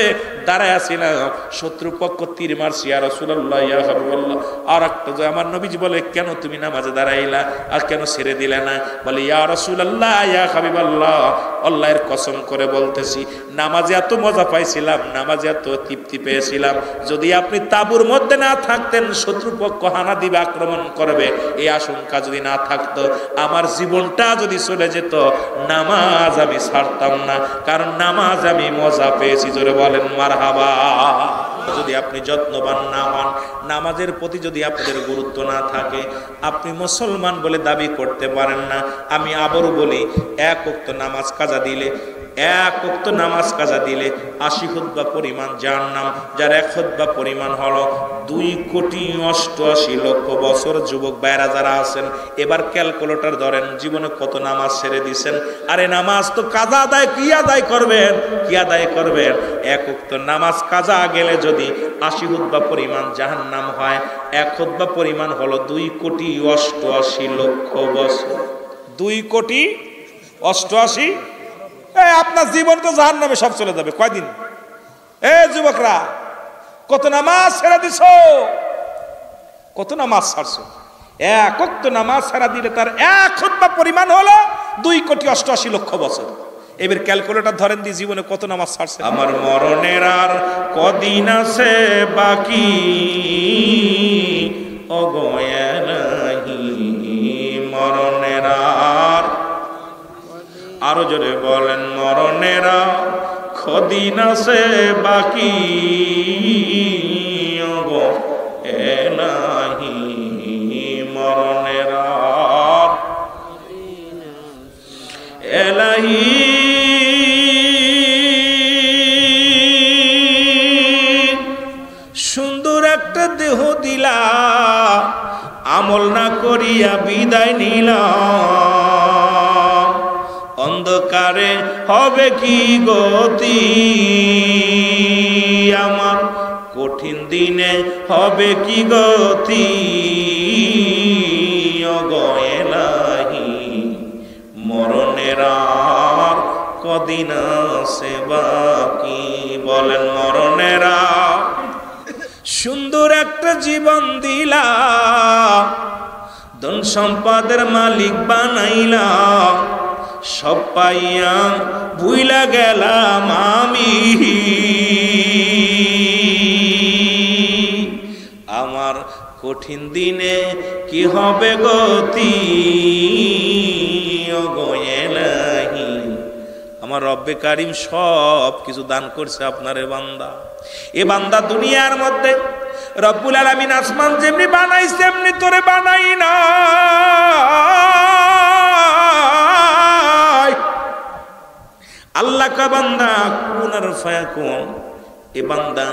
দাঁড়ায় আছিলাম শত্রুপক্ষ তীর মারছি। ইয়া রাসূলুল্লাহ, ইয়া হাবিবাল্লাহ, আর একটা যে আমার নবীজি বলে, কেন তুমি নামাজে দাঁড়াইলা আর কেন ছেড়ে দিলে না? বলে, ইয়া রাসূলুল্লাহ, ইয়া হাবিবাল্লাহ, আল্লাহর কসম করে বলতেছি, নামাজে এত মজা পাইছিলাম, নামাজে এত তৃপ্তি পেয়েছিলাম, যদি আপনি তাঁবুর মধ্যে না থাকতেন, শত্রুপক্ষ হানা দিবে, আক্রমণ করবে, এই আশঙ্কা যদি না থাকতো, আমার জীবনটা যদি চলে যেত, নামাজ আমি ছাড়তাম না, কারণ নামাজ আমি মজা পেয়েছি। জোরে বলেন মারহাবা। যদি আপনি যত্নবান না হন, নামাজের প্রতি যদি আপনাদের গুরুত্ব না থাকে, আপনি মুসলমান বলে দাবি করতে পারেন না। আমি আবারও বলি, এক ওয়াক্ত নামাজ কাজা দিলে, এক ওয়াক্ত নামাজ কাজা দিলে 80 খুতবা পরিমাণ জাহান্নাম, যার 1 খুতবা পরিমাণ হলো 2,88,00,000 বছর। যুবক ভাইরা যারা আছেন, এবার ক্যালকুলেটর ধরেন, জীবনে কত নামাজ ছেড়ে দিয়েছেন। আরে নামাজ তো কাজা আদায়, কি আদায় করবেন, কি আদায় করবেন? এক ওয়াক্ত নামাজ কাজা গেলে যদি 80 খুতবা পরিমাণ জাহান্নাম হয়, 1 খুতবা পরিমাণ হলো 2,88,00,000 বছর। 2,88,00,000। আপনার জীবন তো জাহান্নামে সব চলে যাবে। কয়দিন? যুবকরা, কত নামাজ ছেড়ে দিছ, কত নামাজ ছাড়ছো? 1 ওয়াক্ত নামাজ ছাড়া দিলে তার 1 খুতবা পরিমাণ হলো 2,88,00,000 বছর। এবার ক্যালকুলেটর ধরেন দি, জীবনে কত নামাজ ছাড়ছে? আমার মরণের আর কদিন আছে বাকি, মরণের আর, আরো জোরে বলেন, মরণের কদিন আছে বাকি, মরণের এলাহি। সুন্দর একটা দেহ দিলা, আমল না করিয়া বিদায় নিলাম, অন্ধকারে হবে কি গতি, আমার কঠিন দিনে হবে কি গতি, এলাহি মরণের আর কদিন আছে বাকি। বলেন, মরণের সুন্দর একটা জীবন দিলা, ধন সম্পদের মালিক বানাইলা, সব পাইয়া ভুইলা গেলাম আমি, আমার কঠিন দিনে কি হবে গতি, এলাহি। আমার রব্বে কারিম সব কিছু দান করছে আপনার এ বান্দা। এ বান্দা দুনিয়ার মধ্যে রব্বুল আলামিন আসমান যেমনি বানাইছে এমনি তোরে বানাই না। আল্লাহ কা বান্দা কুনার ফায়াকুন, এ বান্দা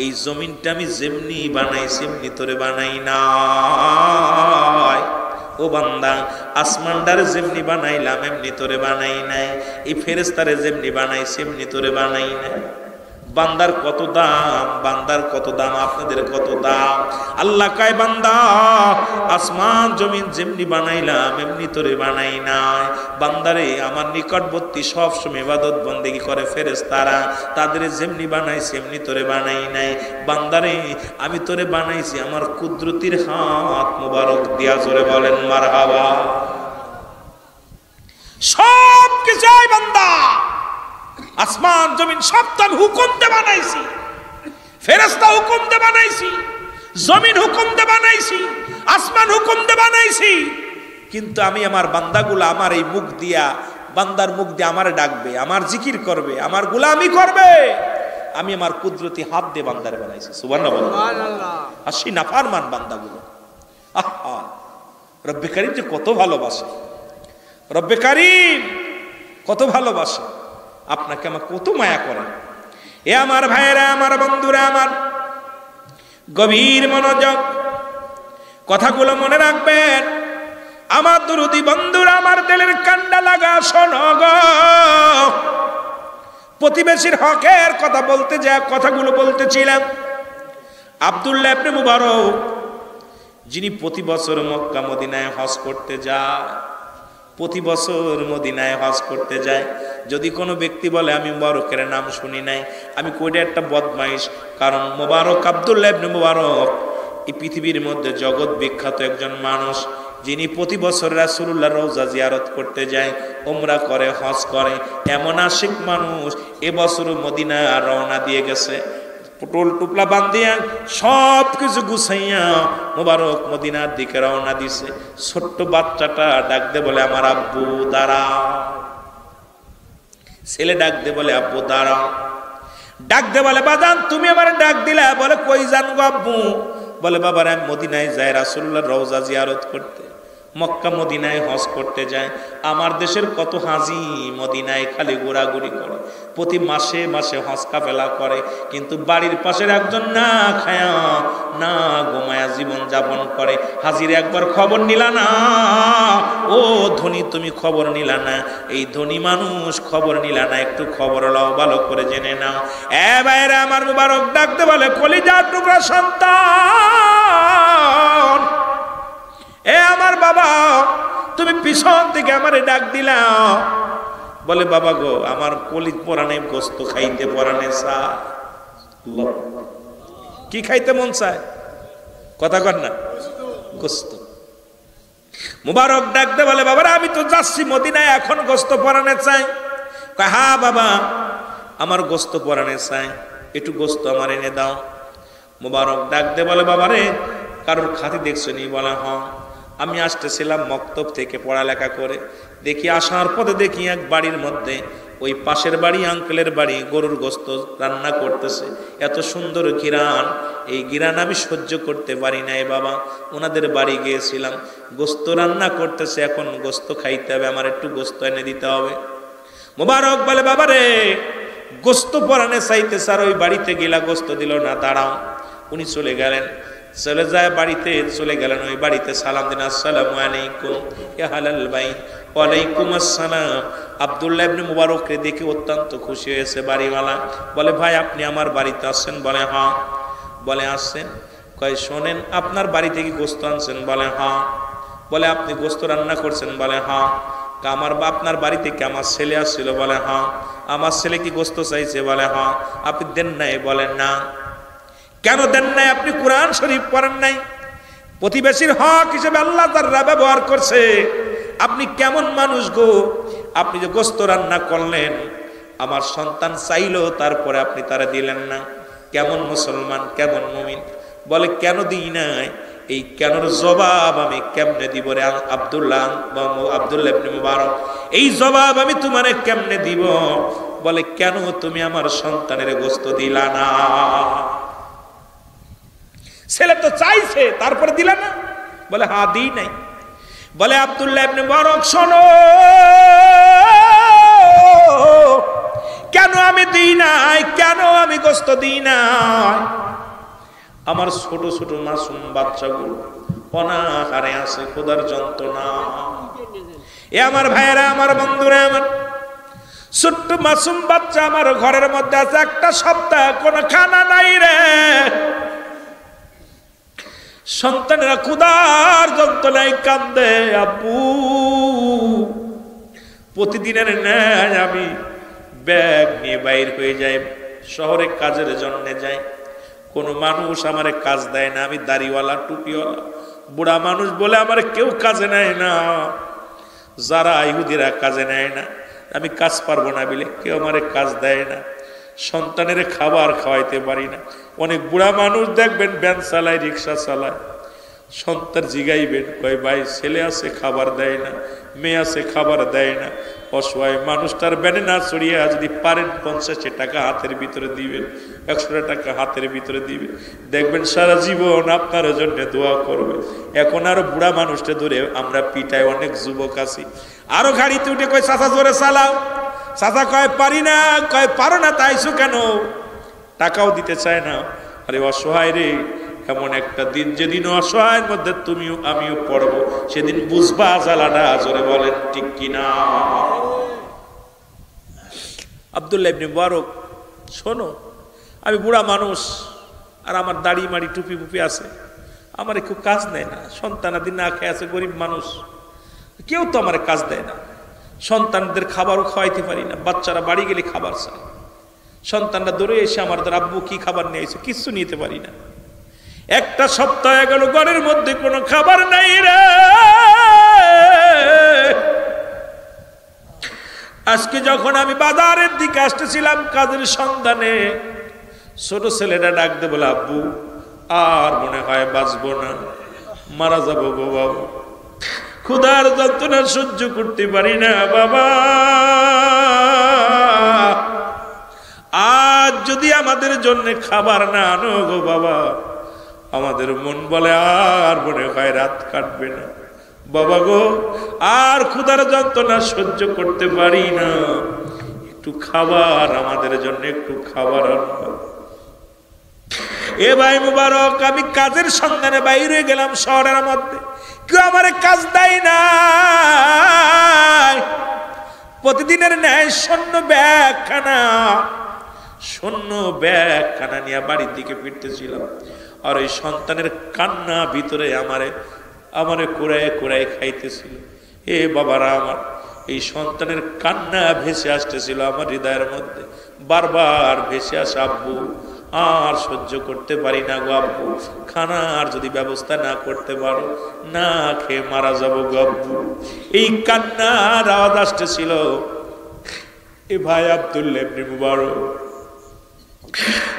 এই জমিনটা আমি যেমনি বানাইছি এমনি তোরে বানাই না। ও বান্দা, আসমানটারে যেমনি বানাইলাম এমনি তোরে বানাই নাই, এই ফেরেশতারে যেমনি বানাইছি এমনি তোরে বানাই নাই। বান্দার কত দাম, বান্দার কত দাম, আপনাদের কত দাম। আল্লাহ কায় বান্দা আসমান জমিন যেমনি বানাইলাম এমনি তোরে বানাই নাই। বান্দারে আমার নিকটবর্তী সব সময় ইবাদত বন্দেগী করে ফেরেশতারা, তাদের যেমনি বানাইছি এমনি তোরে বানাই নাই। বান্দারে আমি তোরে বানাইছি আমার কুদরতির হাত মোবারক দিয়া। জোরে বলেন মারহাবা। সব কিছুই বান্দা, আসমান জমিন সব তো আমি হুকুম দে বানাইছি, ফেরেশতা হুকুম দে বানাইছি, জমিন হুকুম দে বানাইছি, আসমান হুকুম দে বানাইছি, কিন্তু আমি আমার বান্দাগুলো আমার এই মুখ দিয়া, বান্দার মুখ দিয়ে আমারে ডাকবে, আমার জিকির করবে, আমার গোলামি করবে, আমি আমার কুদরতি হাত দিয়ে বান্দারে বানাইছি। সুবহানাল্লাহ। আর সেই নাফরমান বান্দাগুলো, আহা, রব্বে কারীম যে কত ভালোবাসে, রব্বে কারীম কত ভালোবাসে, আপনাকে আমার কত মায়া করে। এ আমার ভাইয়েরা, আমার বন্ধুরা, আমার গভীর মনোযোগ, কথাগুলো মনে রাখবেন। আমার দরুদি বন্ধুরা, আমার দিলের কান্ডা লাগা শোনো গো। প্রতিবেশীর হকের কথা বলতে যা কথাগুলো বলতেছিলাম, আব্দুল্লাহ ইবনে মুবারক যিনি প্রতি বছর মক্কা মদিনায় হজ করতে যায়, প্রতি বছর মদিনায় হজ করতে যায়। যদি কোনো ব্যক্তি বলে আমি মুবারকের নাম শুনি নাই, আমি কইটা একটা বদমাইশ। কারণ মুবারক, আব্দুল্লাহ ইবনে মুবারক এই পৃথিবীর মধ্যে জগৎ বিখ্যাত একজন মানুষ, যিনি প্রতি বছর রাসূলুল্লাহর রওজা জিয়ারত করতে যায়, উমরা করে, হজ করে। এমন আশিক মানুষ এবছর মদিনা রওনা দিয়ে গেছে, পুটল টুপলা বান্ধিয়া সব কিছু গুছাইয়া মুবারক মদিনার দিকে রওনা দিছে। ছোট্ট বাচ্চাটা ডাক দে বলে আমার আব্বু দাঁড়াও। ছেলে ডাক দে বলে আব্বু দাঁড়াও। ডাক দে বলে বাজান তুমি আমার ডাক দিলা? বলে কই যান গো আব্বু? বলে বাবার আমি মদিনায় যাই রাসূলুল্লাহর রওজা জিয়ারত করতে, মক্কা মদিনায় হজ করতে যায়। আমার দেশের কত হাজি মদিনায় খালি ঘোরাঘুরি করে, প্রতি মাসে মাসে হজ কাফেলা করে, কিন্তু বাড়ির পাশের একজন না খায়া না ঘুমায়া জীবন যাপন করে। হাজির একবার খবর নিলা না? ও ধনী তুমি খবর নিলা না? এই ধনী মানুষ খবর নিলা না, একটু খবর লও, ভালো করে জেনে নাও। এ ভাইরা আমার মুবারক ডাকতে বলে কলিজার টুকরা সন্তান, এ আমার বাবা তুমি পিছন থেকে আমারে ডাক দিলা। বলে বাবা গো আমার কলিজ পরানে গোস্ত খাইতে পরানে চায়। কি খাইতে মন চায়? কথা কর না, গোস্ত। মুবারক ডাকতে বলে বাবারা আমি তো যাচ্ছি মদিনায়, এখন গোস্ত পরানে চাই। হ্যাঁ বাবা আমার গোস্ত পরানে চাই, একটু গোস্ত আমার এনে দাও। মুবারক ডাকতে বলে বাবারে কারোর খাতি দেখছো নি? বলে হ্যাঁ আমি আসতেছিলাম মক্তব থেকে পড়ালেখা করে, দেখি আসার পথে দেখি এক বাড়ির মধ্যে ওই পাশের বাড়ি আঙ্কেলের বাড়ি গরুর গোস্ত রান্না করতেছে, এত সুন্দর ঘিরান, এই ঘিরান আমি সহ্য করতে পারি নাই বাবা। ওনাদের বাড়ি গিয়েছিলাম, গোস্ত রান্না করতেছে, এখন গোস্ত খাইতে হবে, আমার একটু গোস্ত এনে দিতে হবে। মুবারক বলে বাবারে গোস্ত পরানে চাইতে স্যার, ওই বাড়িতে গেলা গোস্ত দিল না, দাঁড়াও। উনি চলে গেলেন, চলে যায় বাড়িতে, চলে গেলেন ওই বাড়িতে, সালাম দিন আসসালামু আলাইকুম ইয়া হালাল বাইত। ওয়ালাইকুম আসসালাম। আব্দুল্লাহ ইবনে মুবারককে দেখে অত্যন্ত খুশি হয়েছে বাড়িওয়ালা। বলে ভাই আপনি আমার বাড়িতে আসছেন? বলে হ্যাঁ। বলে আসছেন? কয় শোনেন আপনার বাড়ি থেকে গোস্ত আনছেন? বলে হ্যাঁ। বলে আপনি গোস্ত রান্না করছেন? বলে হ্যাঁ। আমার আপনার বাড়ি থেকে আমার ছেলে আসছিল? বলে হ্যাঁ। আমার ছেলে কি গোস্ত চাইছে? বলে হ্যাঁ। আপনি দেন নাই? বলেন না। কেন দেন নাই? আপনি কোরআন শরীফ পড়েন নাই? প্রতিবেশীর হক হিসেবে আল্লাহ তাআলা ব্যবহার করছে। আপনি কেমন মানুষ গো? আপনি যে গোস্ত রান্না করলেন, আমার সন্তান চাইলো, তারপরে আপনি তারা দিলেন না। কেমন মুসলমান, কেমন মুমিন? বলে কেন দিই নাই? এই কেনর জবাব আমি কেমনে দিব রে আব্দুল্লাহ ইবনে মুবারক, এই জবাব আমি তোমারে কেমনে দিব? বলে কেন তুমি আমার সন্তানের গোস্ত দিলা না? ছেলে তো চাইছে, তারপরে দিলা না? বলে হ্যাঁ দিই নাই। বলে আব্দুল্লাহ ইবনে মুবারক শোনো, কেন আমি দিই নাই, কেন আমি গোস্ত দিই নাই? আমার ছোট ছোট মাসুম বাচ্চাগুলো অনাহারে আছে, খোদার যন্ত্রণা। এ আমার ভাইয়েরা, আমার বন্ধুরা, আমার ছোট্ট মাসুম বাচ্চা আমার ঘরের মধ্যে আছে, একটা সপ্তাহ কোনো খানা নাই রে। সন্তানেরা ক্ষুধার যন্ত্রণায় কান্দে। আব্বু প্রতিদিনের ন্যায় আমি ব্যাগ নিয়ে বাইর হয়ে যাই, শহরে কাজের জন্য যাই, কোনো মানুষ আমারে কাজ দেয় না। আমি দাড়িওয়ালা, টুপিওয়ালা, বুড়া মানুষ বলে আমার কেউ কাজে নেয় না। যারা ইহুদিরা কাজে নেয় না, আমি কাজ পারবো না বলে কেউ আমারে কাজ দেয় না। সন্তানের খাবার খাওয়াইতে পারি না। অনেক বুড়া মানুষ দেখবেন ভ্যান চালায়, রিক্সা চালায়, সন্তান জিগাইবেন কয় ভাই ছেলে আছে খাবার দেয় না, মেয়ে আছে খাবার দেয় না। অসহায় মানুষটার ব্যানে না চড়িয়ে যদি পারেন 50 টাকা হাতের ভিতরে দিবেন, 100 টাকা হাতের ভিতরে দিবেন, দেখবেন সারা জীবন আপনার জন্য দোয়া করবে। এখন আরো বুড়া মানুষটা ধরে আমরা পিটায়, অনেক যুবক আছি, আরো গাড়িতে উঠে কয় চাচা জোরে চালাও। চাচা কয় পারি না, কয় পারো না তাইছো কেন? টাকাও দিতে চায় না। আরে অসহায় রে, এমন একটা দিন যেদিন অসহায়ের মধ্যে তুমিও আমিও পড়বো, সেদিন বুঝবা জ্বালাটা। জোরে বলেন ঠিক কিনা? আব্দুল্লাহ ইবনে মুবারক, শোনো, আমি বুড়া মানুষ আর আমার দাড়ি মাড়ি টুপি ফুপি আছে, আমার একটু কাজ দেয় না, সন্তানাদি না খেয়ে আছে, গরিব মানুষ, কেউ তো আমার কাজ দেয় না, সন্তানদের খাবারও খাওয়াইতে পারি না, বাচ্চারা বাড়ি গেলে খাবার চায়, সন্তানরা দৌড়ে এসে আমার আব্বু কি খাবার নিয়ে এসে কিচ্ছু নিতে পারি না, একটা সপ্তাহ গেল ঘরের মধ্যে কোনো খাবার নাই রে। আজকে যখন আমি বাজারের দিকে আসতেছিলাম কাজের সন্ধানে, ছোট ছেলেটা ডাক দে বলে, আব্বু আর মনে হয় বাঁচবো না, মারা যাবো গো বাবা, ক্ষুধার যন্ত্রণা সহ্য করতে পারি না বাবা, আজ যদি আমাদের জন্য খাবার না আনো গো বাবা, আমাদের মন বলে আর মনে হয় রাত কাটবে না বাবা গো, আর ক্ষুধার যন্ত্রণা সহ্য করতে পারি না, একটু খাবার আমাদের জন্য, একটু খাবার আনো। এ ভাই মুবারক, আমি কাজের সন্ধানে বাইরে গেলাম শহরের মধ্যে, কেউ আমার কাজ দেয় না, প্রতিদিনের ন্যায় শূন্য ব্যাগ খানা নিয়ে বাড়ির দিকে ফিরতেছিলাম, আর ওই সন্তানের কান্না ভিতরে আমারে কুড়ায় কুড়ায় খাইতেছিল। এ বাবারা আমার, এই সন্তানের কান্না ভেসে আসতেছিল আমার হৃদয়ের মধ্যে, বারবার ভেসে আসা, আব্বু আর সহ্য করতে পারি না গো আব্বু, খানার যদি ব্যবস্থা না করতে পারো, না খেয়ে মারা যাবো গো আব্বু। এই কান্নার আওয়াজ আসতেছিল। এ ভাই আব্দুল্লাহ ইবনে মুবারক,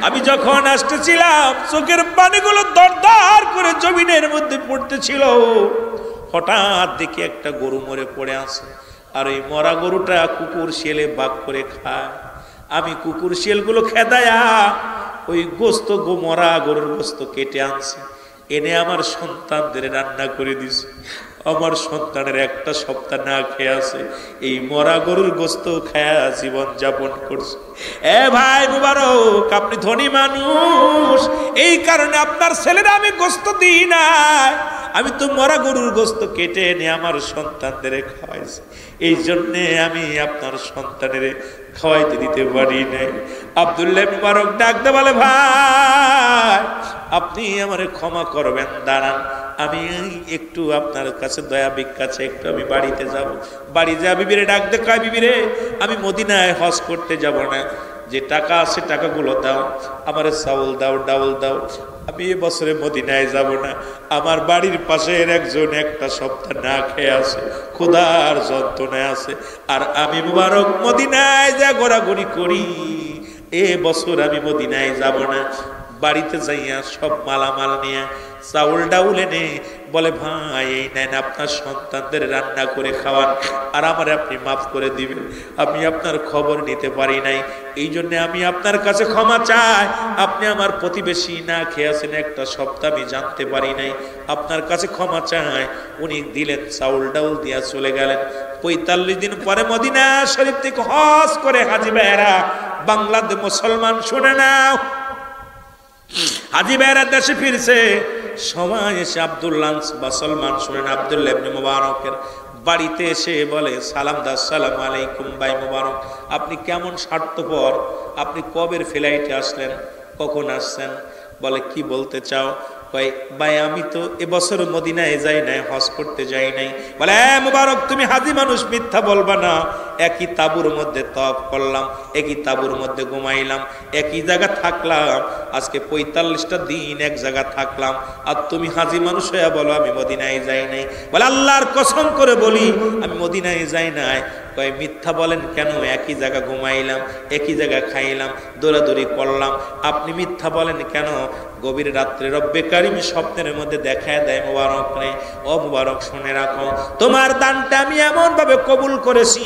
আমি যখন আসতেছিলাম চোখের পানিগুলো দরদর করে জমিনের মধ্যে পড়তেছিল, হঠাৎ দেখি একটা গরু মরে পড়ে আছে, আর এই মরা গরুটা কুকুর শিয়ালে ভাগ করে খায়। আমি কুকুর শিয়ালগুলো খেদায়া ওই গোস্ত, মরা গরুর গোস্ত কেটে আনছি, এনে আমার সন্তানদের রান্না করে দিছি। আমার সন্তানের একটা সপ্তাহ না খেয়ে আছে, এই মরা গরুর গোস্ত খায়া জীবন যাপন করছে। এ ভাই মুবারক, আপনি ধনী মানুষ, এই কারণে আপনার ছেলেরা আমি গোস্ত দিই না, আমি তো মরা গরুর গোস্ত কেটে এনে আমার সন্তানদের খাওয়াইছি, এই জন্যে আমি আপনার সন্তানের খাওয়াইতে দিতে পারি নাই। আব্দুল্লাহ মুবারক ডাকতে বলে, ভাই আপনি আমারে ক্ষমা করবেন, দাঁড়ান, আমি একটু আপনার কাছে দয়া ভিক্ষাছে, একটু আমি বাড়িতে যাব। বাড়ি যা বিবিরে ডাকতে কয়, বিবিরে আমি মদিনায় হজ করতে যাব না, যে টাকা আছে টাকাগুলো দাও, আমার চাউল দাও, ডাউল দাও, আমি এ বছরে মদিনায় যাব না। আমার বাড়ির পাশের একজন একটা সপ্তাহ না খেয়ে আছে, ক্ষুধার যন্ত্রণায় আছে, আর আমি মুবারক মদিনায় যা ঘোরাঘুরি করি, এ বছর আমি মদিনায় যাব না। বাড়িতে যাইয়া সব মালামাল নিয়ে চাউল ডাউল এনে বলে, ভাই এই নেন, আপনার সন্তানদের রান্না করে খাওয়ান, আর আমার আপনি মাফ করে দিবেন, আমি আপনার খবর নিতে পারি নাই, এই জন্য আমি আপনার কাছে ক্ষমা চাই। আপনি আমার প্রতিবেশী, না খেয়ে আছেন একটা সপ্তাহ, আমি জানতে পারি নাই, আপনার কাছে ক্ষমা চাই। উনি দিলেন, চাউল ডাউল দিয়া চলে গেলেন। 45 দিন পরে মদিনা শরীফ থেকে হজ করে হাজি ভাইয়েরা, বাংলাদেশ মুসলমান শুনে নাও, হাজি ভাইয়েরা দেশে ফিরছে, সময় এসে আব্দুল্লাহ বা সলমান শুনেন আব্দুল্লাহ ইবনে মুবারকের বাড়িতে এসে বলে, সালাম দা, আসসালামু আলাইকুম ভাই মুবারক, আপনি কেমন স্বার্থপর, আপনি কবের ফ্লাইটে আসলেন, কখন আসছেন? বলে, কি বলতে চাও? কই, ভাই আমি তো এবছর মদিনায় যাই নাই, হজ করতে যাই নাই। বলে, মুবারক তুমি হাজি মানুষ, মিথ্যা বলবা না, একই তাবুর মধ্যে তওয়াফ করলাম, একই তাবুর মধ্যে ঘুমাইলাম, একই জায়গা থাকলাম, আজকে 45টা দিন এক জায়গা থাকলাম, আর তুমি হাজি মানুষ হয়ে বলো আমি মদিনায় যাই নাই। বলে, আল্লাহর কসম করে বলি আমি মদিনায় যাই নাই। কয়, মিথ্যা বলেন কেন? একই জায়গা ঘুমাইলাম, একই জায়গা খাইলাম, দৌড়াদৌড়ি করলাম, আপনি মিথ্যা বলেন কেন? গভীর রাত্রে রব্বে কারিম স্বপ্নের মধ্যে দেখায় দেয়, মুবারক রে, ও মুবারক শুনে রাখো, তোমার দানটা আমি এমন ভাবে কবুল করেছি,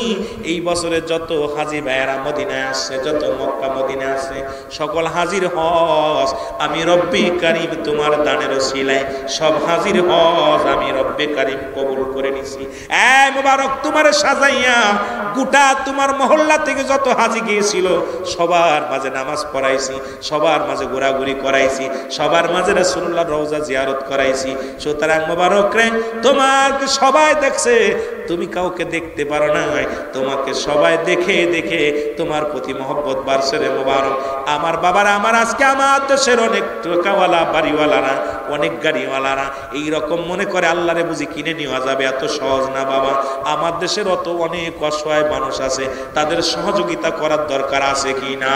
এই বছরে যত হাজি ভাইয়েরা মদিনায় আসছে, যত মক্কা মদিনা আসছে, সকল হাজির হজ আমি রব্বে কারিম তোমার দানের ওসিলায় সব হাজির হজ আমি রব্বে কারিম কবুল করে নিছি। এ মুবারক, তোমার সাজাইয়া গোটা তোমার মহল্লা থেকে যত হাজি গিয়েছিল সবার মাঝে নামাজ পড়াইছি, সবার মাঝে ঘোরাঘুরি করাইছি, সবার মাঝে রাসূলুল্লাহর রওজা জিয়ারত করাইছি। সুতরাং মোবারক রে, তোমাকে সবাই দেখছে, তুমি কাউকে দেখতে পারো না, তোমাকে সবাই দেখে দেখে তোমার প্রতি মহব্বত বাড়ছে রে মোবারক। আমার বাবারা, আমার আজকে আমার দেশের অনেক টাকাওয়ালা বাড়িওয়ালারা, অনেক গাড়িওয়ালারা এইরকম মনে করে আল্লাহরে বুঝি কিনে নেওয়া যাবে, এত সহজ না বাবা। আমার দেশের অত অনেক অসহায় মানুষ আছে, তাদের সহযোগিতা করার দরকার আছে কি না?